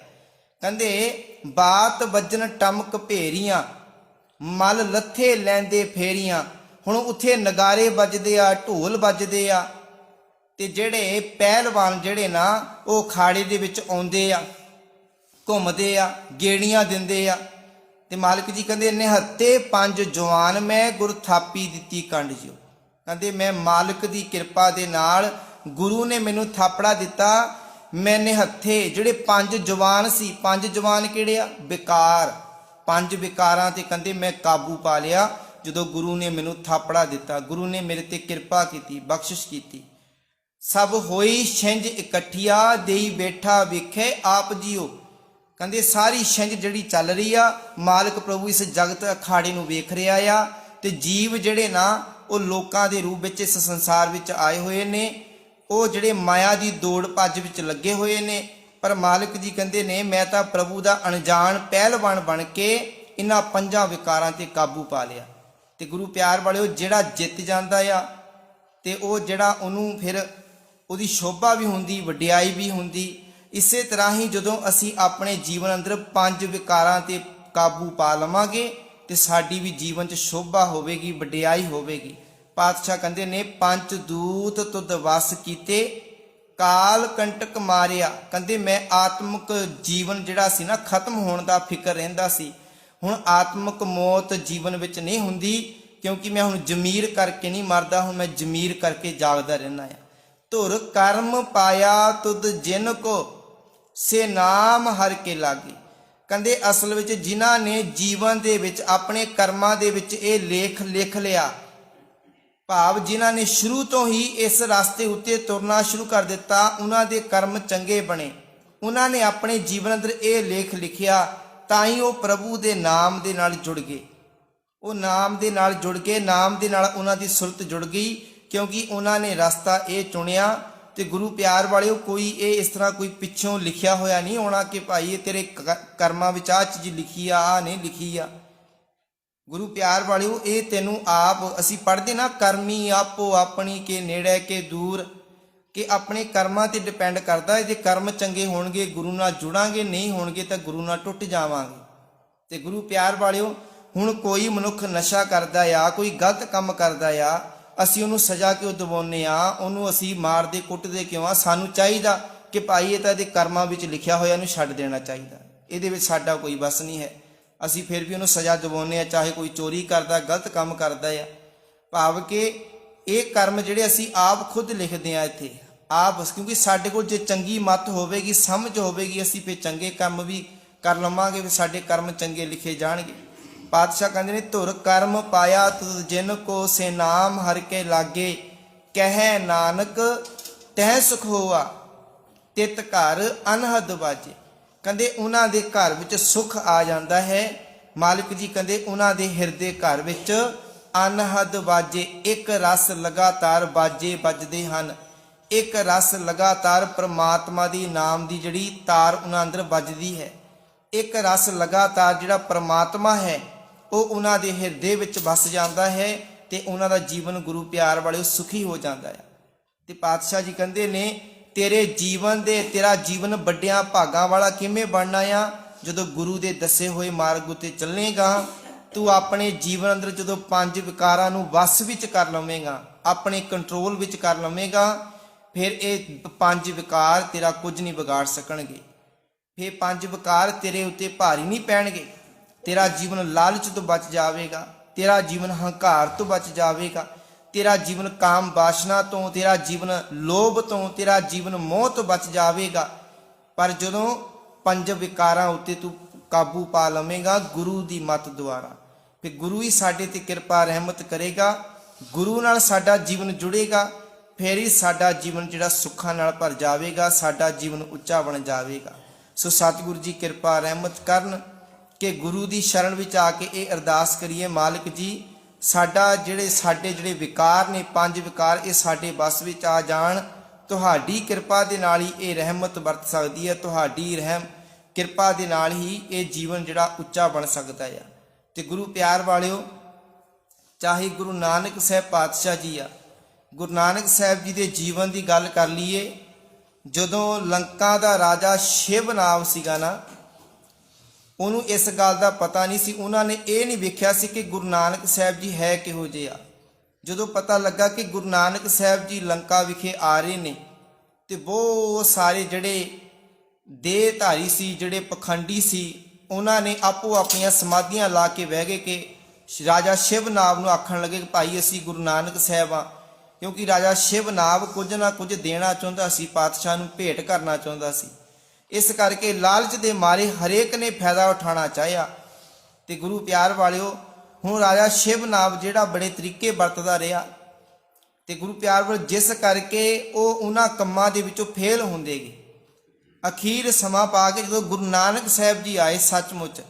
ਕਹਿੰਦੇ, ਬਾਤ ਵੱਜਣ ਟਮਕ ਭੇਰੀਆਂ, ਮਲ ਲੱਥੇ ਲੈਂਦੇ ਫੇਰੀਆਂ। ਹੁਣ ਉੱਥੇ ਨਗਾਰੇ ਵੱਜਦੇ ਆ, ਢੋਲ ਵੱਜਦੇ ਆ, ਤੇ ਜਿਹੜੇ ਪਹਿਲਵਾਨ ਜਿਹੜੇ ਨਾ ਉਹ ਅਖਾੜੇ ਦੇ ਵਿੱਚ ਆਉਂਦੇ ਆ, ਘੁੰਮਦੇ ਆ, ਗੇੜੀਆਂ ਦਿੰਦੇ ਆ। ਤੇ ਮਾਲਕ ਜੀ ਕਹਿੰਦੇ ਨਿਹੱਤੇ 5 ਜਵਾਨ ਮੈਂ ਗੁਰ ਥਾਪੀ ਦਿੱਤੀ ਕੰਡ ਜਿਉ। ਕਹਿੰਦੇ ਮੈਂ ਮਾਲਕ ਦੀ ਕਿਰਪਾ ਦੇ ਨਾਲ ਗੁਰੂ ਨੇ ਮੈਨੂੰ ਥਾਪੜਾ ਦਿੱਤਾ। ਮੈਂ ਨਿਹੱਥੇ ਜਿਹੜੇ 5 ਜਵਾਨ ਸੀ, 5 ਜਵਾਨ ਕਿਹੜੇ ਆ? ਵਿਕਾਰ। 5 ਵਿਕਾਰਾਂ ਤੇ ਕਹਿੰਦੇ ਮੈਂ ਕਾਬੂ ਪਾ ਲਿਆ ਜਦੋਂ ਗੁਰੂ ਨੇ ਮੈਨੂੰ ਥਾਪੜਾ ਦਿੱਤਾ। ਗੁਰੂ ਨੇ ਮੇਰੇ ਤੇ ਕਿਰਪਾ ਕੀਤੀ, ਬਖਸ਼ਿਸ਼ ਕੀਤੀ। ਸਭ ਹੋਈ ਛਿੰਝ ਇਕੱਠੀਆ ਦੇਈ ਬੈਠਾ ਵੇਖੇ ਆਪ ਜੀਓ। ਕਹਿੰਦੇ ਸਾਰੀ ਛਿੰਝ ਜਿਹੜੀ ਚੱਲ ਰਹੀ ਆ, ਮਾਲਕ ਪ੍ਰਭੂ ਇਸ ਜਗਤ ਅਖਾੜੇ ਨੂੰ ਵੇਖ ਰਿਹਾ ਆ। ਤੇ ਜੀਵ ਜਿਹੜੇ ਨਾ ਉਹ ਲੋਕਾਂ ਦੇ ਰੂਪ ਵਿੱਚ ਇਸ ਸੰਸਾਰ ਵਿੱਚ ਆਏ ਹੋਏ ਨੇ, ਉਹ ਜਿਹੜੇ ਮਾਇਆ ਦੀ ਦੌੜ ਭੱਜ ਵਿੱਚ ਲੱਗੇ ਹੋਏ ਨੇ। ਪਰ ਮਾਲਕ ਜੀ ਕਹਿੰਦੇ ਨੇ ਮੈਂ ਤਾਂ ਪ੍ਰਭੂ ਦਾ ਅਣਜਾਣ ਪਹਿਲਵਾਨ ਬਣ ਕੇ ਇਹਨਾਂ 5 ਵਿਕਾਰਾਂ ਤੇ ਕਾਬੂ ਪਾ ਲਿਆ। ਤੇ ਗੁਰੂ ਪਿਆਰ ਵਾਲਿਓ, ਜਿਹੜਾ ਜਿੱਤ ਜਾਂਦਾ ਆ ਤੇ ਉਹ ਜਿਹੜਾ ਉਹਨੂੰ ਫਿਰ ਉਹਦੀ ਸ਼ੋਭਾ ਵੀ ਹੁੰਦੀ, ਵਡਿਆਈ ਵੀ ਹੁੰਦੀ। ਇਸੇ ਤਰ੍ਹਾਂ ਹੀ ਜਦੋਂ ਅਸੀਂ ਆਪਣੇ ਜੀਵਨ ਅੰਦਰ 5 ਵਿਕਾਰਾਂ ਤੇ ਕਾਬੂ ਪਾ ਲਵਾਂਗੇ ਤੇ ਸਾਡੀ ਵੀ ਜੀਵਨ 'ਚ ਸ਼ੋਭਾ ਹੋਵੇਗੀ, ਵਡਿਆਈ ਹੋਵੇਗੀ। ਪਾਤਸ਼ਾਹ ਕਹਿੰਦੇ ਨੇ 5 ਦੂਤ ਤੁਧ ਵਸ ਕੀਤੇ ਕਾਲ ਕੰਟਕ ਮਾਰਿਆ। ਕਹਿੰਦੇ ਮੈਂ ਆਤਮਿਕ ਜੀਵਨ ਜਿਹੜਾ ਸੀ ਨਾ ਖਤਮ ਹੋਣ ਦਾ ਫਿਕਰ ਰਹਿੰਦਾ ਸੀ। ਹੁਣ ਆਤਮਿਕ ਮੌਤ ਜੀਵਨ ਵਿੱਚ ਨਹੀਂ ਹੁੰਦੀ, ਕਿਉਂਕਿ ਮੈਂ ਹੁਣ ਜ਼ਮੀਰ ਕਰਕੇ ਨਹੀਂ ਮਰਦਾ, ਹੁਣ ਮੈਂ ਜ਼ਮੀਰ ਕਰਕੇ ਜਾਗਦਾ ਰਹਿੰਦਾ ਆ। ਧੁਰ ਕਰਮ ਪਾਇਆ ਤੁਧ ਜਿਨ ਕੋ ਸੇ ਨਾਮ ਹਰ ਕੇ ਲਾਗੇ। ਕਹਿੰਦੇ ਅਸਲ ਵਿੱਚ ਜਿਨ੍ਹਾਂ ਨੇ ਜੀਵਨ ਦੇ ਵਿੱਚ ਆਪਣੇ ਕਰਮਾਂ ਦੇ ਵਿੱਚ ਇਹ ਲੇਖ ਲਿਖ ਲਿਆ, ਭਾਵ ਜਿਨ੍ਹਾਂ ਨੇ ਸ਼ੁਰੂ ਤੋਂ ਹੀ ਇਸ ਰਸਤੇ ਉੱਤੇ ਤੁਰਨਾ ਸ਼ੁਰੂ ਕਰ ਦਿੱਤਾ, ਉਹਨਾਂ ਦੇ ਕਰਮ ਚੰਗੇ ਬਣੇ। ਉਹਨਾਂ ਨੇ ਆਪਣੇ ਜੀਵਨ ਅੰਦਰ ਇਹ ਲੇਖ ਲਿਖਿਆ, ਤਾਂ ਹੀ ਉਹ ਪ੍ਰਭੂ ਦੇ ਨਾਮ ਦੇ ਨਾਲ ਜੁੜ ਗਏ। ਉਹ ਨਾਮ ਦੇ ਨਾਲ ਜੁੜ ਗਏ, ਨਾਮ ਦੇ ਨਾਲ ਉਹਨਾਂ ਦੀ ਸੁਰਤ ਜੁੜ ਗਈ, ਕਿਉਂਕਿ ਉਹਨਾਂ ਨੇ ਰਸਤਾ ਇਹ ਚੁਣਿਆ। ਤੇ ਗੁਰੂ ਪਿਆਰ ਵਾਲਿਓ, ਕੋਈ ਇਹ ਇਸ ਤਰ੍ਹਾਂ ਕੋਈ ਪਿੱਛੋਂ ਲਿਖਿਆ ਹੋਇਆ ਨਹੀਂ ਹੋਣਾ ਕਿ ਭਾਈ ਇਹ ਤੇਰੇ ਕਰਮਾਂ ਵਿੱਚ ਆਹ ਚੀਜ਼ ਲਿਖੀ ਆ, ਆਹ ਨਹੀਂ ਲਿਖੀ ਆ। ਗੁਰੂ ਪਿਆਰ ਵਾਲਿਓ, ਇਹ ਤੈਨੂੰ ਆਪ ਅਸੀਂ ਪੜ੍ਹਦੇ ਨਾ, ਕਰਮੀ ਆਪੋ ਆਪਣੀ ਕੇ ਨੇੜੇ ਕੇ ਦੂਰ, ਕਿ ਆਪਣੇ ਕਰਮਾਂ ਤੇ ਡਿਪੈਂਡ ਕਰਦਾ। ਜੇ ਕਰਮ ਚੰਗੇ ਹੋਣਗੇ ਗੁਰੂ ਨਾਲ ਜੁੜਾਂਗੇ, ਨਹੀਂ ਹੋਣਗੇ ਤਾਂ ਗੁਰੂ ਨਾਲ ਟੁੱਟ ਜਾਵਾਂਗੇ। ਤੇ ਗੁਰੂ ਪਿਆਰ ਵਾਲਿਓ, ਹੁਣ ਕੋਈ ਮਨੁੱਖ ਨਸ਼ਾ ਕਰਦਾ ਆ, ਕੋਈ ਗਲਤ ਕੰਮ ਕਰਦਾ ਆ, ਅਸੀਂ ਉਹਨੂੰ ਸਜ਼ਾ ਕਿਉਂ ਦਿਵਾਉਂਦੇ ਆ? ਉਹਨੂੰ ਅਸੀਂ ਮਾਰਦੇ ਕੁੱਟਦੇ ਕਿਉਂ ਆ? ਸਾਨੂੰ ਚਾਹੀਦਾ ਕਿ ਭਾਈ ਇਹ ਤਾਂ ਇਹਦੇ ਕਰਮਾਂ ਵਿੱਚ ਲਿਖਿਆ ਹੋਇਆ, ਇਹਨੂੰ ਛੱਡ ਦੇਣਾ ਚਾਹੀਦਾ, ਇਹਦੇ ਵਿੱਚ ਸਾਡਾ ਕੋਈ ਬਸ ਨਹੀਂ ਹੈ। ਅਸੀਂ ਫਿਰ ਵੀ ਉਹਨੂੰ ਸਜ਼ਾ ਦਿਵਾਉਂਦੇ ਆ, ਚਾਹੇ ਕੋਈ ਚੋਰੀ ਕਰਦਾ, ਗਲਤ ਕੰਮ ਕਰਦਾ ਆ। ਭਾਵ ਕਿ ਇਹ ਕਰਮ ਜਿਹੜੇ ਅਸੀਂ ਆਪ ਖੁਦ ਲਿਖਦੇ ਆ ਇੱਥੇ ਆਪ, ਕਿਉਂਕਿ ਸਾਡੇ ਕੋਲ ਜੇ ਚੰਗੀ ਮੱਤ ਹੋਵੇਗੀ, ਸਮਝ ਹੋਵੇਗੀ, ਅਸੀਂ ਫਿਰ ਚੰਗੇ ਕੰਮ ਵੀ ਕਰ ਲਵਾਂਗੇ, ਫਿਰ ਸਾਡੇ ਕਰਮ ਚੰਗੇ ਲਿਖੇ ਜਾਣਗੇ। ਪਾਤਸ਼ਾਹ ਕਹਿੰਦੇ ਨੇ ਧੁਰ ਕਰਮ ਪਾਇਆ ਤੁਧ ਜਿਨ ਕੋ ਸੇ ਨਾਮ ਹਰ ਕੇ ਲਾਗੇ, ਕਹਿ ਨਾਨਕ ਤਹਿ ਸੁਖ ਹੋਆ ਤਿਤ ਘਰ ਅਨਹਦ ਵਾਜੇ। ਕਹਿੰਦੇ ਉਹਨਾਂ ਦੇ ਘਰ ਵਿੱਚ ਸੁਖ ਆ ਜਾਂਦਾ ਹੈ। ਮਾਲਕ ਜੀ ਕਹਿੰਦੇ ਉਹਨਾਂ ਦੇ ਹਿਰਦੇ ਘਰ ਵਿੱਚ ਅਨਹਦ ਵਾਜੇ, ਇੱਕ ਰਸ ਲਗਾਤਾਰ ਬਾਜੇ ਵੱਜਦੇ ਹਨ। ਇੱਕ ਰਸ ਲਗਾਤਾਰ ਪ੍ਰਮਾਤਮਾ ਦੀ ਨਾਮ ਦੀ ਜਿਹੜੀ ਤਾਰ ਉਹਨਾਂ ਅੰਦਰ ਵੱਜਦੀ ਹੈ। ਇੱਕ ਰਸ ਲਗਾਤਾਰ ਜਿਹੜਾ ਪ੍ਰਮਾਤਮਾ ਹੈ ਉਹ ਉਹਨਾਂ ਦੇ ਹਿਰਦੇ ਵਿੱਚ ਵਸ ਜਾਂਦਾ ਹੈ ਤੇ ਉਹਨਾਂ ਦਾ ਜੀਵਨ ਗੁਰੂ ਪਿਆਰ ਵਾਲੇ ਸੁਖੀ ਹੋ ਜਾਂਦਾ ਹੈ। ਤੇ ਪਾਤਸ਼ਾਹ ਜੀ ਕਹਿੰਦੇ ਨੇ ਤੇਰੇ ਜੀਵਨ ਦੇ ਤੇਰਾ ਜੀਵਨ ਵੱਡਿਆਂ ਭਾਗਾਂ ਵਾਲਾ ਕਿਵੇਂ ਬਣਨਾ ਆ? ਜਦੋਂ ਗੁਰੂ ਦੇ ਦੱਸੇ ਹੋਏ ਮਾਰਗ ਉੱਤੇ ਚੱਲੇਗਾ, ਤੂੰ ਆਪਣੇ ਜੀਵਨ ਅੰਦਰ ਜਦੋਂ 5 ਵਿਕਾਰਾਂ ਨੂੰ ਵਸ ਵਿੱਚ ਕਰ ਲਵੇਂਗਾ, ਆਪਣੇ ਕੰਟਰੋਲ ਵਿੱਚ ਕਰ ਲਵੇਂਗਾ, ਫਿਰ ਇਹ 5 ਵਿਕਾਰ ਤੇਰਾ ਕੁਝ ਨਹੀਂ ਵਿਗਾੜ ਸਕਣਗੇ। ਫਿਰ 5 ਵਿਕਾਰ ਤੇਰੇ ਉੱਤੇ ਭਾਰੀ ਨਹੀਂ ਪੈਣਗੇ। ਤੇਰਾ ਜੀਵਨ ਲਾਲਚ ਤੋਂ ਬਚ ਜਾਵੇਗਾ, ਤੇਰਾ ਜੀਵਨ ਹੰਕਾਰ ਤੋਂ ਬਚ ਜਾਵੇਗਾ, ਤੇਰਾ ਜੀਵਨ ਕਾਮ ਵਾਸ਼ਨਾ ਤੋਂ, ਤੇਰਾ ਜੀਵਨ ਲੋਭ ਤੋਂ, ਤੇਰਾ ਜੀਵਨ ਮੋਹ ਤੋਂ ਬਚ ਜਾਵੇਗਾ। ਪਰ ਜਦੋਂ 5 ਵਿਕਾਰਾਂ ਉੱਤੇ ਤੂੰ ਕਾਬੂ ਪਾ ਲਵੇਂਗਾ ਗੁਰੂ ਦੀ ਮੱਤ ਦੁਆਰਾ, ਫਿਰ ਗੁਰੂ ਹੀ ਸਾਡੇ ਤੇ ਕਿਰਪਾ ਰਹਿਮਤ ਕਰੇਗਾ, ਗੁਰੂ ਨਾਲ ਸਾਡਾ ਜੀਵਨ ਜੁੜੇਗਾ, ਫਿਰ ਹੀ ਸਾਡਾ ਜੀਵਨ ਜਿਹੜਾ ਸੁੱਖਾਂ ਨਾਲ ਭਰ ਜਾਵੇਗਾ, ਸਾਡਾ ਜੀਵਨ ਉੱਚਾ ਬਣ ਜਾਵੇਗਾ। ਸੋ ਸਤਿਗੁਰੂ ਜੀ ਕਿਰਪਾ ਰਹਿਮਤ ਕਰਨ ਕਿ ਗੁਰੂ ਦੀ ਸ਼ਰਨ ਵਿੱਚ ਆ ਕੇ ਇਹ ਅਰਦਾਸ ਕਰੀਏ, ਮਾਲਕ ਜੀ ਸਾਡੇ ਜਿਹੜੇ ਵਿਕਾਰ ਨੇ 5 ਵਿਕਾਰ, ਇਹ ਸਾਡੇ ਬਸ ਵਿੱਚ ਆ ਜਾਣ। ਤੁਹਾਡੀ ਕਿਰਪਾ ਦੇ ਨਾਲ ਹੀ ਇਹ ਰਹਿਮਤ ਵਰਤ ਸਕਦੀ ਹੈ, ਤੁਹਾਡੀ ਕਿਰਪਾ ਦੇ ਨਾਲ ਹੀ ਇਹ ਜੀਵਨ ਜਿਹੜਾ ਉੱਚਾ ਬਣ ਸਕਦਾ ਹੈ। ਤੇ ਗੁਰੂ ਪਿਆਰ ਵਾਲਿਓ, ਚਾਹੇ ਗੁਰੂ ਨਾਨਕ ਸਾਹਿਬ ਪਾਤਸ਼ਾਹ ਜੀ ਆ, ਗੁਰੂ ਨਾਨਕ ਸਾਹਿਬ ਜੀ ਦੇ ਜੀਵਨ ਦੀ ਗੱਲ ਕਰ ਲਈਏ, ਜਦੋਂ ਲੰਕਾ ਦਾ ਰਾਜਾ ਸ਼ਿਵ ਨਾਮ ਸੀਗਾ ਨਾ, ਉਹਨੂੰ ਇਸ ਗੱਲ ਦਾ ਪਤਾ ਨਹੀਂ ਸੀ, ਉਹਨਾਂ ਨੇ ਇਹ ਨਹੀਂ ਵੇਖਿਆ ਸੀ ਕਿ ਗੁਰੂ ਨਾਨਕ ਸਾਹਿਬ ਜੀ ਹੈ ਕਿਹੋ ਜਿਹੇ ਆ। ਜਦੋਂ ਪਤਾ ਲੱਗਾ ਕਿ ਗੁਰੂ ਨਾਨਕ ਸਾਹਿਬ ਜੀ ਲੰਕਾ ਵਿਖੇ ਆ ਰਹੇ ਨੇ ਤੇ ਬਹੁਤ ਸਾਰੇ ਜਿਹੜੇ ਦੇਹਧਾਰੀ ਸੀ, ਜਿਹੜੇ ਪਖੰਡੀ ਸੀ, ਉਹਨਾਂ ਨੇ ਆਪੋ ਆਪਣੀਆਂ ਸਮਾਧੀਆਂ ਲਾ ਕੇ ਬਹਿ ਗਏ ਕਿ ਰਾਜਾ ਸ਼ਿਵਨਾਭ ਨੂੰ ਆਖਣ ਲੱਗੇ ਕਿ ਭਾਈ ਅਸੀਂ ਗੁਰੂ ਨਾਨਕ ਸਾਹਿਬ ਆ। ਕਿਉਂਕਿ ਰਾਜਾ ਸ਼ਿਵਨਾਭ ਕੁਝ ਨਾ ਕੁਝ ਦੇਣਾ ਚਾਹੁੰਦਾ ਸੀ, ਪਾਤਸ਼ਾਹ ਨੂੰ ਭੇਟ ਕਰਨਾ ਚਾਹੁੰਦਾ ਸੀ। ਇਸ ਕਰਕੇ ਲਾਲਚ ਦੇ ਮਾਰੇ ਹਰੇਕ ਨੇ ਫਾਇਦਾ ਉਠਾਉਣਾ ਚਾਹਿਆ। ਤੇ ਗੁਰੂ ਪਿਆਰ ਵਾਲਿਓ, ਹੁਣ ਰਾਜਾ ਸ਼ਿਵਨਾਭ ਜਿਹੜਾ ਬੜੇ ਤਰੀਕੇ ਵਰਤਦਾ ਰਿਹਾ ਤੇ ਗੁਰੂ ਪਿਆਰ ਵਾਲਿਓ ਜਿਸ ਕਰਕੇ ਉਹ ਉਹਨਾਂ ਕੰਮਾਂ ਦੇ ਵਿੱਚੋਂ ਫੇਲ ਹੁੰਦੇ ਗਏ। ਅਖੀਰ ਸਮਾਂ ਪਾ ਕੇ ਜਦੋਂ ਗੁਰੂ ਨਾਨਕ ਸਾਹਿਬ ਜੀ ਆਏ ਸੱਚਮੁੱਚ,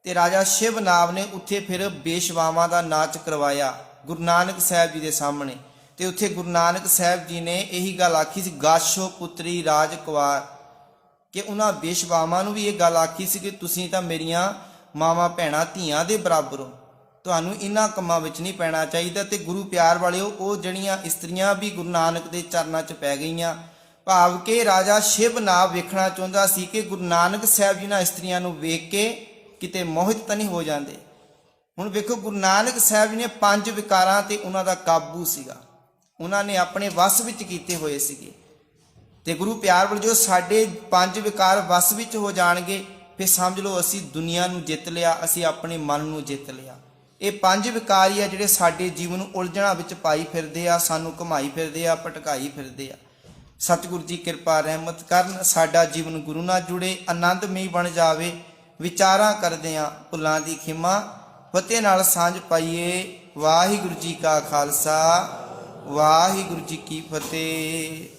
ਤੇ ਰਾਜਾ ਸ਼ਿਵਨਾਭ ਨੇ ਉੱਥੇ ਫਿਰ ਬੇਸ਼ਵਾਵਾਂ ਦਾ ਨਾਚ ਕਰਵਾਇਆ ਗੁਰੂ ਨਾਨਕ ਸਾਹਿਬ ਜੀ ਦੇ ਸਾਹਮਣੇ। ਤੇ ਉੱਥੇ ਗੁਰੂ ਨਾਨਕ ਸਾਹਿਬ ਜੀ ਨੇ ਇਹੀ ਗੱਲ ਆਖੀ ਸੀ, ਗਾਸ਼ੋ ਪੁੱਤਰੀ ਰਾਜ ਕੁਵਾਰ, ਕਿ ਉਹਨਾਂ ਬੇਸ਼ਵਾਵਾਂ ਨੂੰ ਵੀ ਇਹ ਗੱਲ ਆਖੀ ਸੀ ਕਿ ਤੁਸੀਂ ਤਾਂ ਮੇਰੀਆਂ ਮਾਵਾਂ ਭੈਣਾਂ ਧੀਆਂ ਦੇ ਬਰਾਬਰ ਹੋ, ਤੁਹਾਨੂੰ ਇਹਨਾਂ ਕੰਮਾਂ ਵਿੱਚ ਨਹੀਂ ਪੈਣਾ ਚਾਹੀਦਾ। ਤੇ ਗੁਰੂ ਪਿਆਰ ਵਾਲਿਓ, ਉਹ ਜਿਹੜੀਆਂ ਇਸਤਰੀਆਂ ਵੀ ਗੁਰੂ ਨਾਨਕ ਦੇ ਚਰਨਾਂ 'ਚ ਪੈ ਗਈਆਂ। ਭਾਵ ਕਿ ਰਾਜਾ ਸ਼ਿਵਨਾਭ ਵੇਖਣਾ ਚਾਹੁੰਦਾ ਸੀ ਕਿ ਗੁਰੂ ਨਾਨਕ ਸਾਹਿਬ ਜੀ ਨਾਲ ਇਸਤਰੀਆਂ ਨੂੰ ਵੇਖ ਕੇ ਕਿਤੇ ਮੋਹਿਤ ਤਾਂ ਨਹੀਂ ਹੋ ਜਾਂਦੇ। ਹੁਣ ਵੇਖੋ, ਗੁਰੂ ਨਾਨਕ ਸਾਹਿਬ ਜੀ ਨੇ 5 ਵਿਕਾਰਾਂ ਤੇ ਉਹਨਾਂ ਦਾ ਕਾਬੂ ਸੀਗਾ, ਉਹਨਾਂ ਨੇ ਆਪਣੇ ਵਸ ਵਿੱਚ ਕੀਤੇ ਹੋਏ ਸੀਗੇ। ਤੇ ਗੁਰੂ ਪਿਆਰ ਵਾਲਿਓ, ਜੋ ਸਾਡੇ 5 ਵਿਕਾਰ ਵਸ ਵਿੱਚ ਹੋ ਜਾਣਗੇ, ਫਿਰ ਸਮਝ ਲਓ ਅਸੀਂ ਦੁਨੀਆ ਨੂੰ ਜਿੱਤ ਲਿਆ, ਅਸੀਂ ਆਪਣੇ ਮਨ ਨੂੰ ਜਿੱਤ ਲਿਆ। ਇਹ 5 ਵਿਕਾਰ ਹੀ ਆ ਜਿਹੜੇ ਸਾਡੇ ਜੀਵਨ ਨੂੰ ਉਲਝਣਾ ਵਿੱਚ ਪਾਈ ਫਿਰਦੇ ਆ, ਸਾਨੂੰ ਘੁਮਾਈ ਫਿਰਦੇ ਆ, ਭਟਕਾਈ ਫਿਰਦੇ ਆ। ਸਤਿਗੁਰੂ ਜੀ ਕਿਰਪਾ ਰਹਿਮਤ ਕਰਨ, ਸਾਡਾ ਜੀਵਨ ਗੁਰੂ ਨਾਲ ਜੁੜੇ, ਆਨੰਦਮਈ ਬਣ ਜਾਵੇ। ਵਿਚਾਰਾਂ ਕਰਦੇ ਆ ਭੁੱਲਾਂ ਦੀ ਖਿਮਾ, ਫਤਿਹ ਨਾਲ ਸਾਂਝ ਪਾਈਏ। ਵਾਹਿਗੁਰੂ ਜੀ ਕਾ ਖਾਲਸਾ, ਵਾਹਿਗੁਰੂ ਜੀ ਕੀ ਫਤਿਹ।